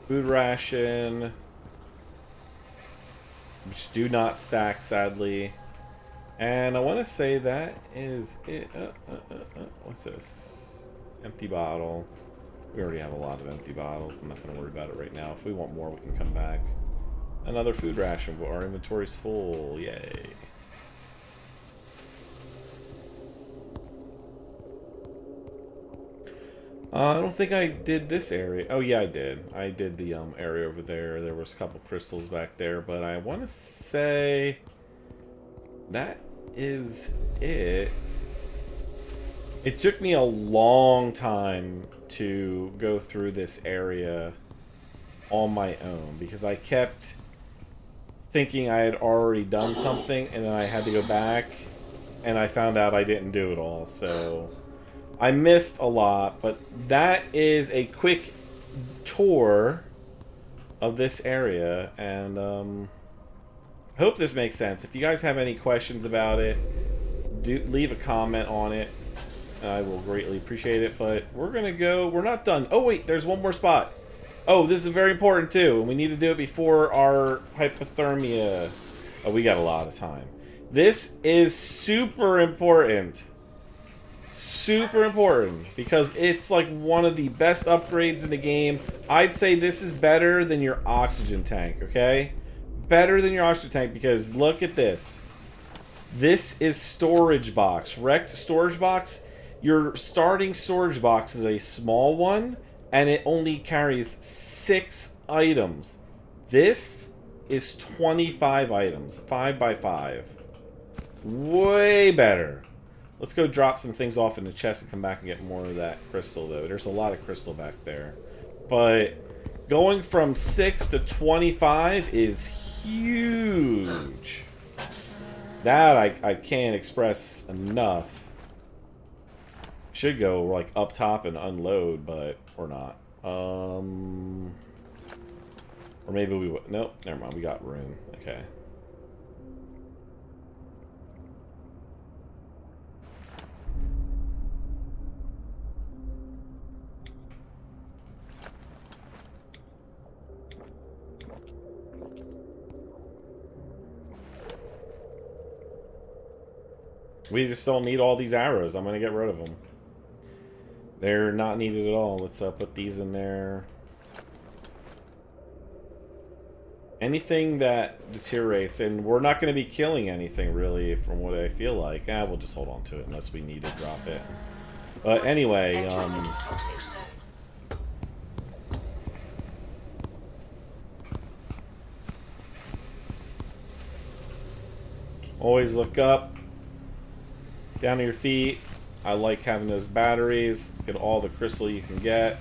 Food ration. Which do not stack, sadly. And I want to say that is it. What's this? Empty bottle. We already have a lot of empty bottles. I'm not going to worry about it right now. If we want more, we can come back. Another food ration. Our inventory's full. Yay. I don't think I did this area. Oh yeah, I did. I did the area over there. There was a couple crystals back there, but I want to say that is it. It took me a long time to go through this area on my own because I kept thinking I had already done something and then I had to go back and I found out I didn't do it all. So I missed a lot, but that is a quick tour of this area, and I hope this makes sense. If you guys have any questions about it, do leave a comment on it. I will greatly appreciate it, but we're gonna go. We're not done. Oh wait, there's one more spot. Oh, this is very important too, and we need to do it before our hypothermia. Oh, we got a lot of time. This is super important. Super important because it's like one of the best upgrades in the game. I'd say this is better than your oxygen tank, okay? Better than your oxygen tank because look at this. This is storage box. Wrecked storage box. Your starting storage box is a small one and it only carries 6 items. This is 25 items. 5 by 5. Way better. Let's go drop some things off in the chest and come back and get more of that crystal, though. There's a lot of crystal back there. But going from 6 to 25 is huge. That I can't express enough. Should go, like, up top and unload, but we're not. Or maybe we would. Nope, never mind. We got room. Okay. We just don't need all these arrows. I'm going to get rid of them. They're not needed at all. Let's put these in there. Anything that deteriorates, and we're not going to be killing anything really from what I feel like. We'll just hold on to it unless we need to drop it. But anyway, always look up. Down to your feet. I like having those batteries. Get all the crystal you can get.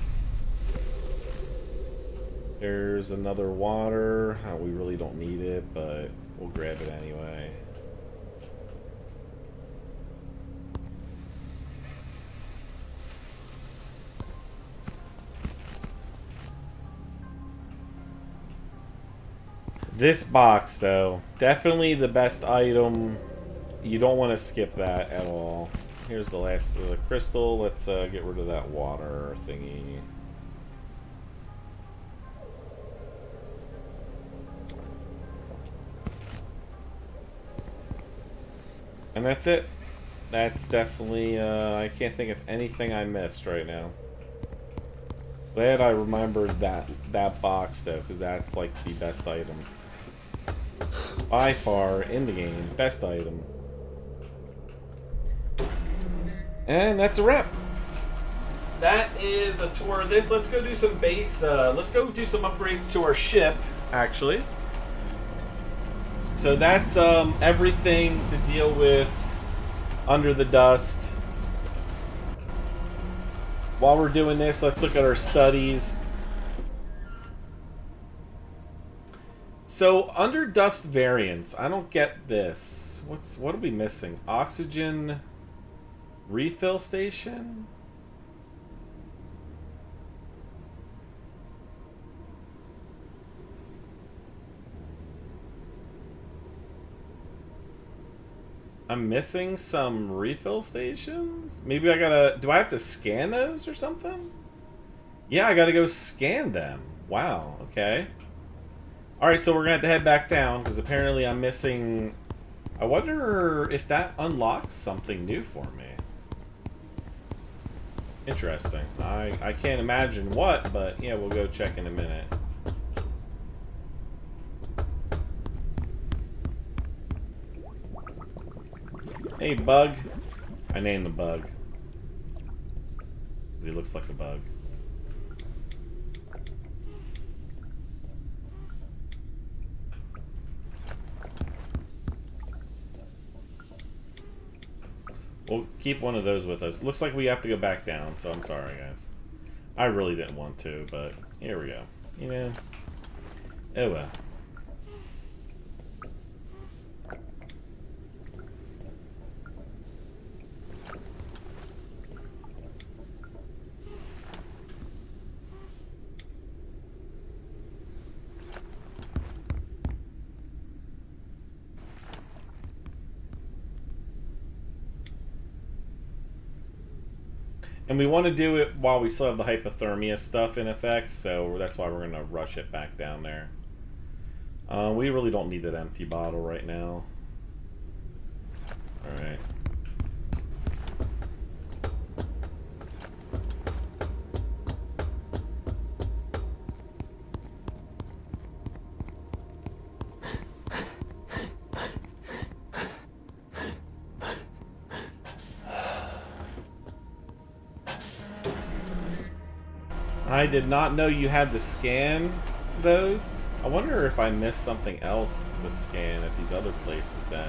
There's another water. We really don't need it, but we'll grab it anyway. This box, though, definitely the best item. You don't want to skip that at all. Here's the last of the crystal. Let's get rid of that water thingy. And that's it. That's definitely, I can't think of anything I missed right now. Glad I remembered that box, though, because that's like the best item. By far, in the game, best item. And that's a wrap. That is a tour of this. Let's go do some base. Let's go do some upgrades to our ship, actually. So that's everything to deal with under the dust. While we're doing this, let's look at our studies. So under dust variants, I don't get this. What are we missing? Oxygen refill station? I'm missing some refill stations? Maybe I gotta... Do I have to scan those or something? Yeah, I gotta go scan them. Wow, okay. Alright, so we're gonna have to head back down, because apparently I'm missing... I wonder if that unlocks something new for me. Interesting. I can't imagine what, but yeah, we'll go check in a minute. Hey, bug. I named the bug. Because he looks like a bug. We'll keep one of those with us. Looks like we have to go back down, so I'm sorry, guys. I really didn't want to, but here we go. You know. Oh well. And we want to do it while we still have the hypothermia stuff in effect, so that's why we're going to rush it back down there. We really don't need that empty bottle right now. Alright. I did not know you had to scan those. I wonder if I missed something else to scan at these other places then.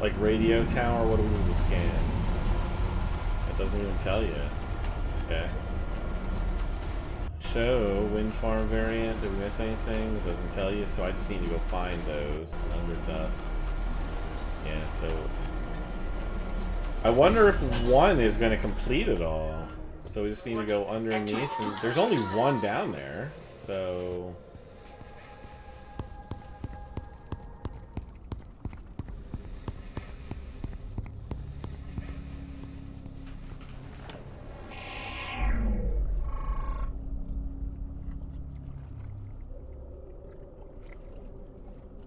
Like radio tower, what do we need to scan? It doesn't even tell you. Okay. Show wind farm variant. Did we miss anything? It doesn't tell you, so I just need to go find those under dust. Yeah, so I wonder if one is going to complete it all. So we just need to go underneath, and there's only one down there, so...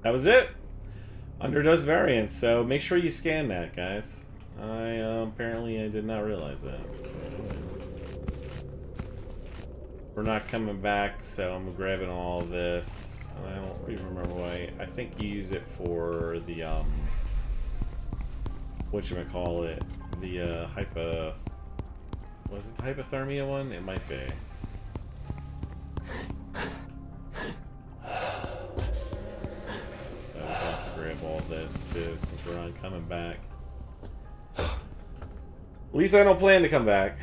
That was it! Underdust variants, so make sure you scan that, guys. Apparently I did not realize that. We're not coming back, so I'm grabbing all this. I don't even remember why. I think you use it for the, whatchamacallit, the, was it the hypothermia one? It might be. I would also grab all this, too, since we're on coming back. At least I don't plan to come back.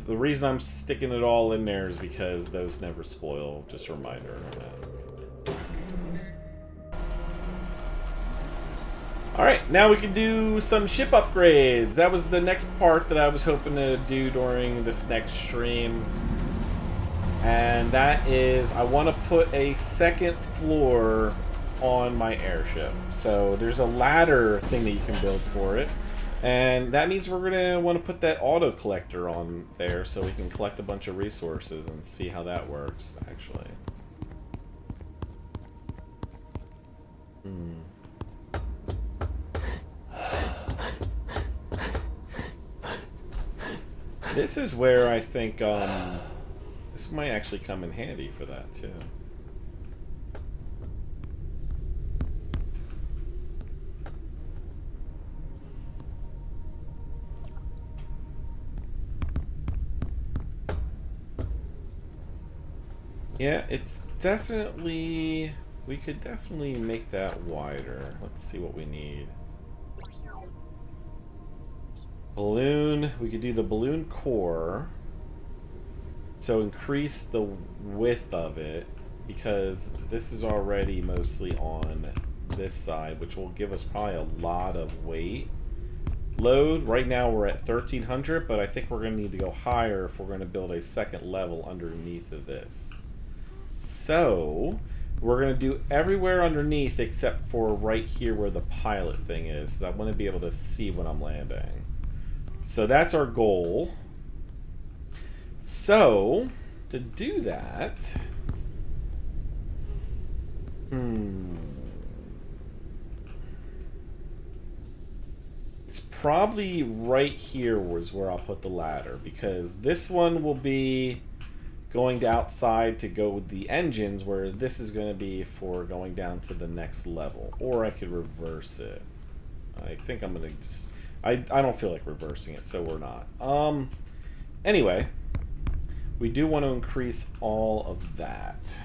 The reason I'm sticking it all in there is because those never spoil. Just a reminder on that. Alright, now we can do some ship upgrades. That was the next part that I was hoping to do during this next stream. And that is, I want to put a second floor on my airship. So there's a ladder thing that you can build for it. And that means we're going to want to put that auto collector on there so we can collect a bunch of resources and see how that works, actually. This is where I think this might actually come in handy for that, too. Yeah, it's definitely... We could definitely make that wider. Let's see what we need. Balloon. We could do the balloon core. So increase the width of it. Because this is already mostly on this side, which will give us probably a lot of weight. Load, right now we're at 1,300, but I think we're going to need to go higher if we're going to build a second level underneath of this. So, we're going to do everywhere underneath except for right here where the pilot thing is. So I want to be able to see when I'm landing. So that's our goal. So, to do that... It's probably right here was where I'll put the ladder, because this one will be going to outside to go with the engines, where this is going to be for going down to the next level. Or I could reverse it. I think I'm going to just... I don't feel like reversing it, so we're not. Anyway, we do want to increase all of that.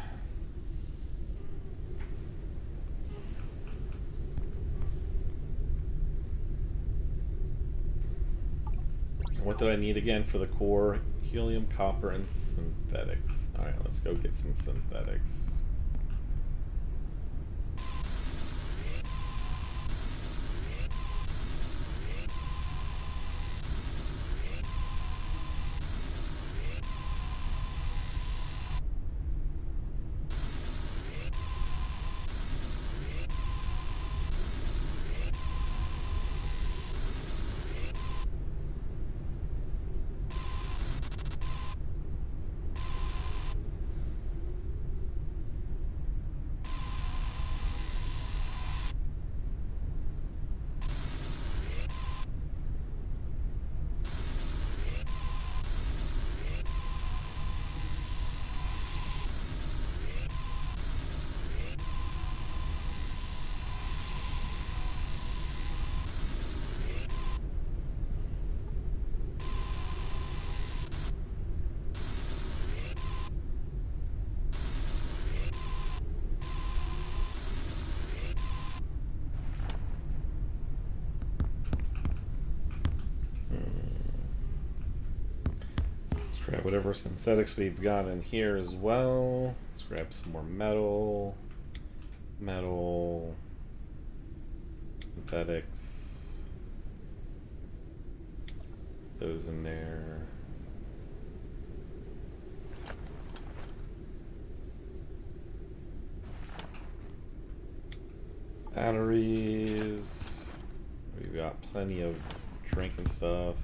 What did I need again for the core? Helium, copper, and synthetics. Alright, let's go get some synthetics. Grab whatever synthetics we've got in here as well. Let's grab some more metal. Metal. Synthetics. Those in there. Batteries. We've got plenty of drinking stuff.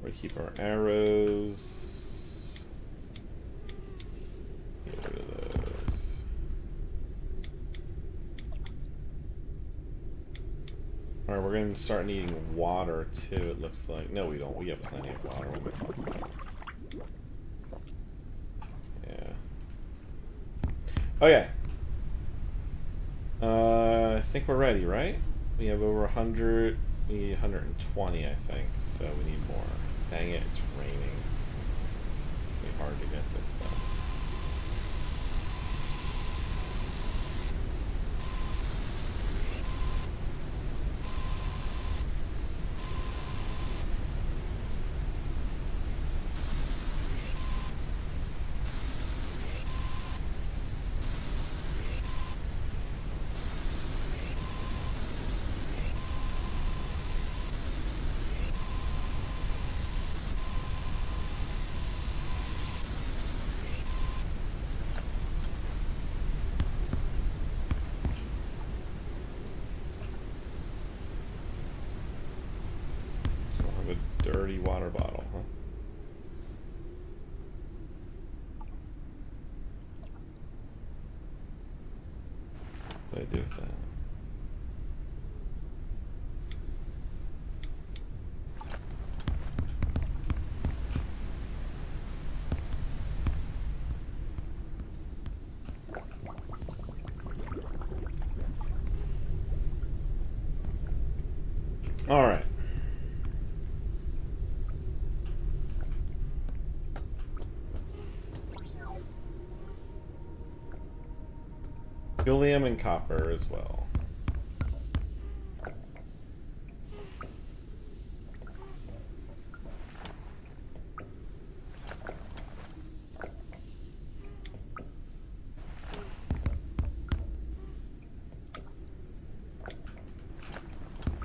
We keep our arrows. Get rid of those. Alright, we're going to start needing water too, it looks like. No, we don't. We have plenty of water. What am I talking about? Yeah. Okay. I think we're ready, right? We have over 100. We need 120, I think. So we need more. Dang it, it's raining. It's gonna be hard to get this stuff. Dirty water bottle, huh? What do I do with that? All right. Helium and copper as well.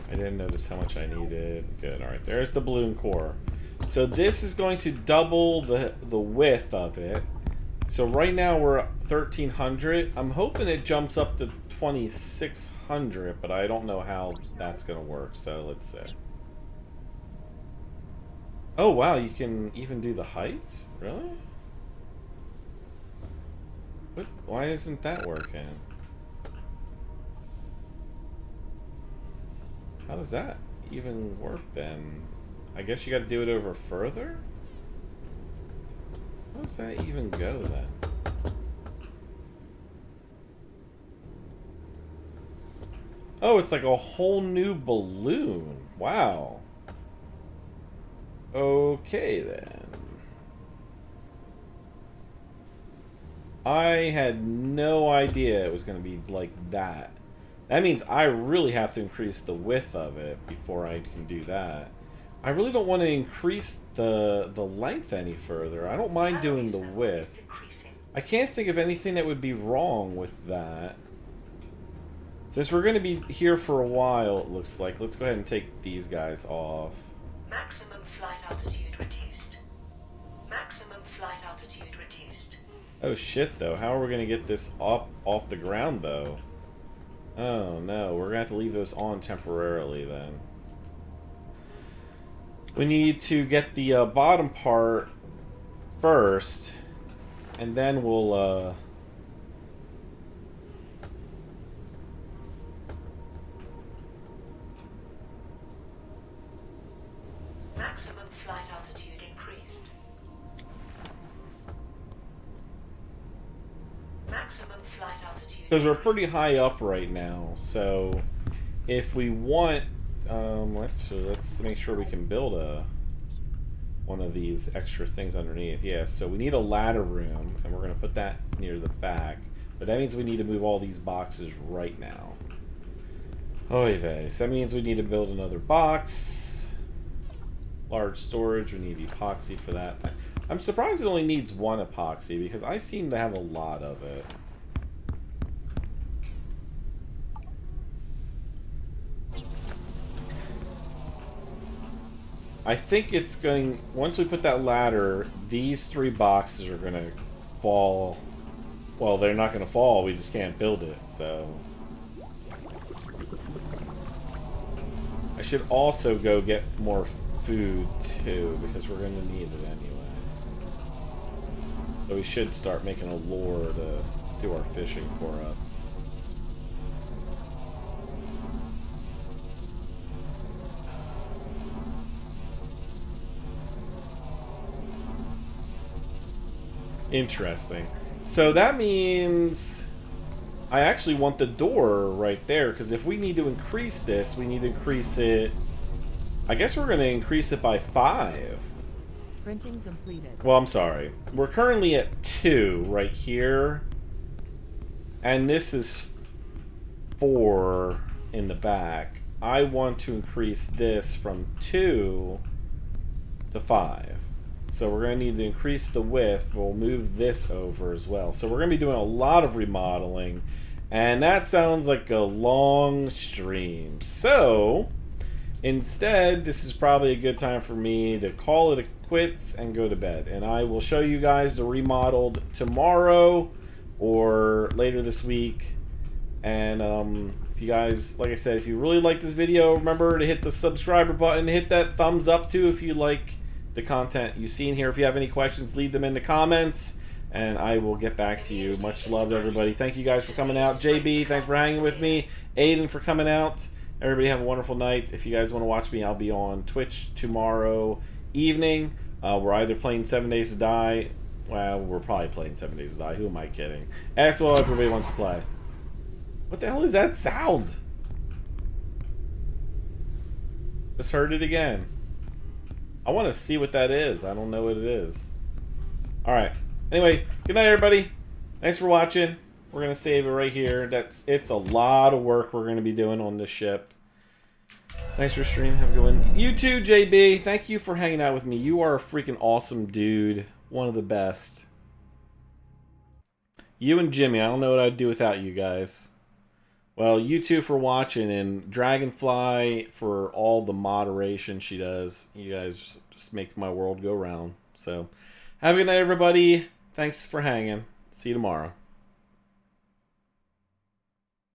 I didn't notice how much I needed. Good, alright, there's the balloon core. So this is going to double the width of it. So right now we're at 1300. I'm hoping it jumps up to 2600, but I don't know how that's going to work, so let's see. Oh, wow, you can even do the height? Really? What? Why isn't that working? How does that even work then? I guess you got to do it over further? How does that even go then? Oh, it's like a whole new balloon. Wow. Okay then. I had no idea it was going to be like that. That means I really have to increase the width of it before I can do that. I really don't want to increase the length any further. I don't mind doing the width. I can't think of anything that would be wrong with that. Since we're going to be here for a while, it looks like, let's go ahead and take these guys off. Maximum flight altitude reduced. Maximum flight altitude reduced. Oh shit, though. How are we going to get this up off the ground, though? Oh no, we're going to have to leave those on temporarily then. We need to get the bottom part first, and then we'll maximum flight altitude increased. Maximum flight altitude. because we're pretty high up right now, so if we want, let's make sure we can build one of these extra things underneath. Yeah, so we need a ladder room, and we're going to put that near the back. But that means we need to move all these boxes right now. Oy vey. So that means we need to build another box. Large storage, we need epoxy for that. I'm surprised it only needs one epoxy, because I seem to have a lot of it. I think it's going, once we put that ladder, these three boxes are going to fall. Well, they're not going to fall, we just can't build it, so. I should also go get more food, too, because we're going to need it anyway. So we should start making a lure to do our fishing for us. Interesting. So that means I actually want the door right there, because if we need to increase this, we need to increase it. I guess we're going to increase it by 5. Printing completed. Well, I'm sorry. We're currently at 2 right here. And this is 4 in the back. I want to increase this from 2 to 5. So we're going to need to increase the width. We'll move this over as well. So we're going to be doing a lot of remodeling. And that sounds like a long stream. So instead, this is probably a good time for me to call it quits and go to bed. And I will show you guys the remodeled tomorrow or later this week. And if you guys, like I said, if you really like this video, remember to hit the subscriber button. Hit that thumbs up too if you like the content you've seen here. If you have any questions, leave them in the comments, and I will get back to you. Much love to everybody. Thank you guys for coming out. JB, thanks for hanging with me. Aiden for coming out. Everybody have a wonderful night. If you guys want to watch me, I'll be on Twitch tomorrow evening. We're either playing 7 Days to Die. Well, we're probably playing 7 Days to Die. Who am I kidding? That's what everybody wants to play. What the hell is that sound? Just heard it again. I want to see what that is. I don't know what it is. Alright. Anyway, good night, everybody. Thanks for watching. We're going to save it right here. It's a lot of work we're going to be doing on this ship. Thanks for streaming. Have a good one. You too, JB. Thank you for hanging out with me. You are a freaking awesome dude. One of the best. You and Jimmy. I don't know what I'd do without you guys. Well, you two for watching, and Dragonfly for all the moderation she does. You guys just make my world go round. So, have a good night, everybody. Thanks for hanging. See you tomorrow.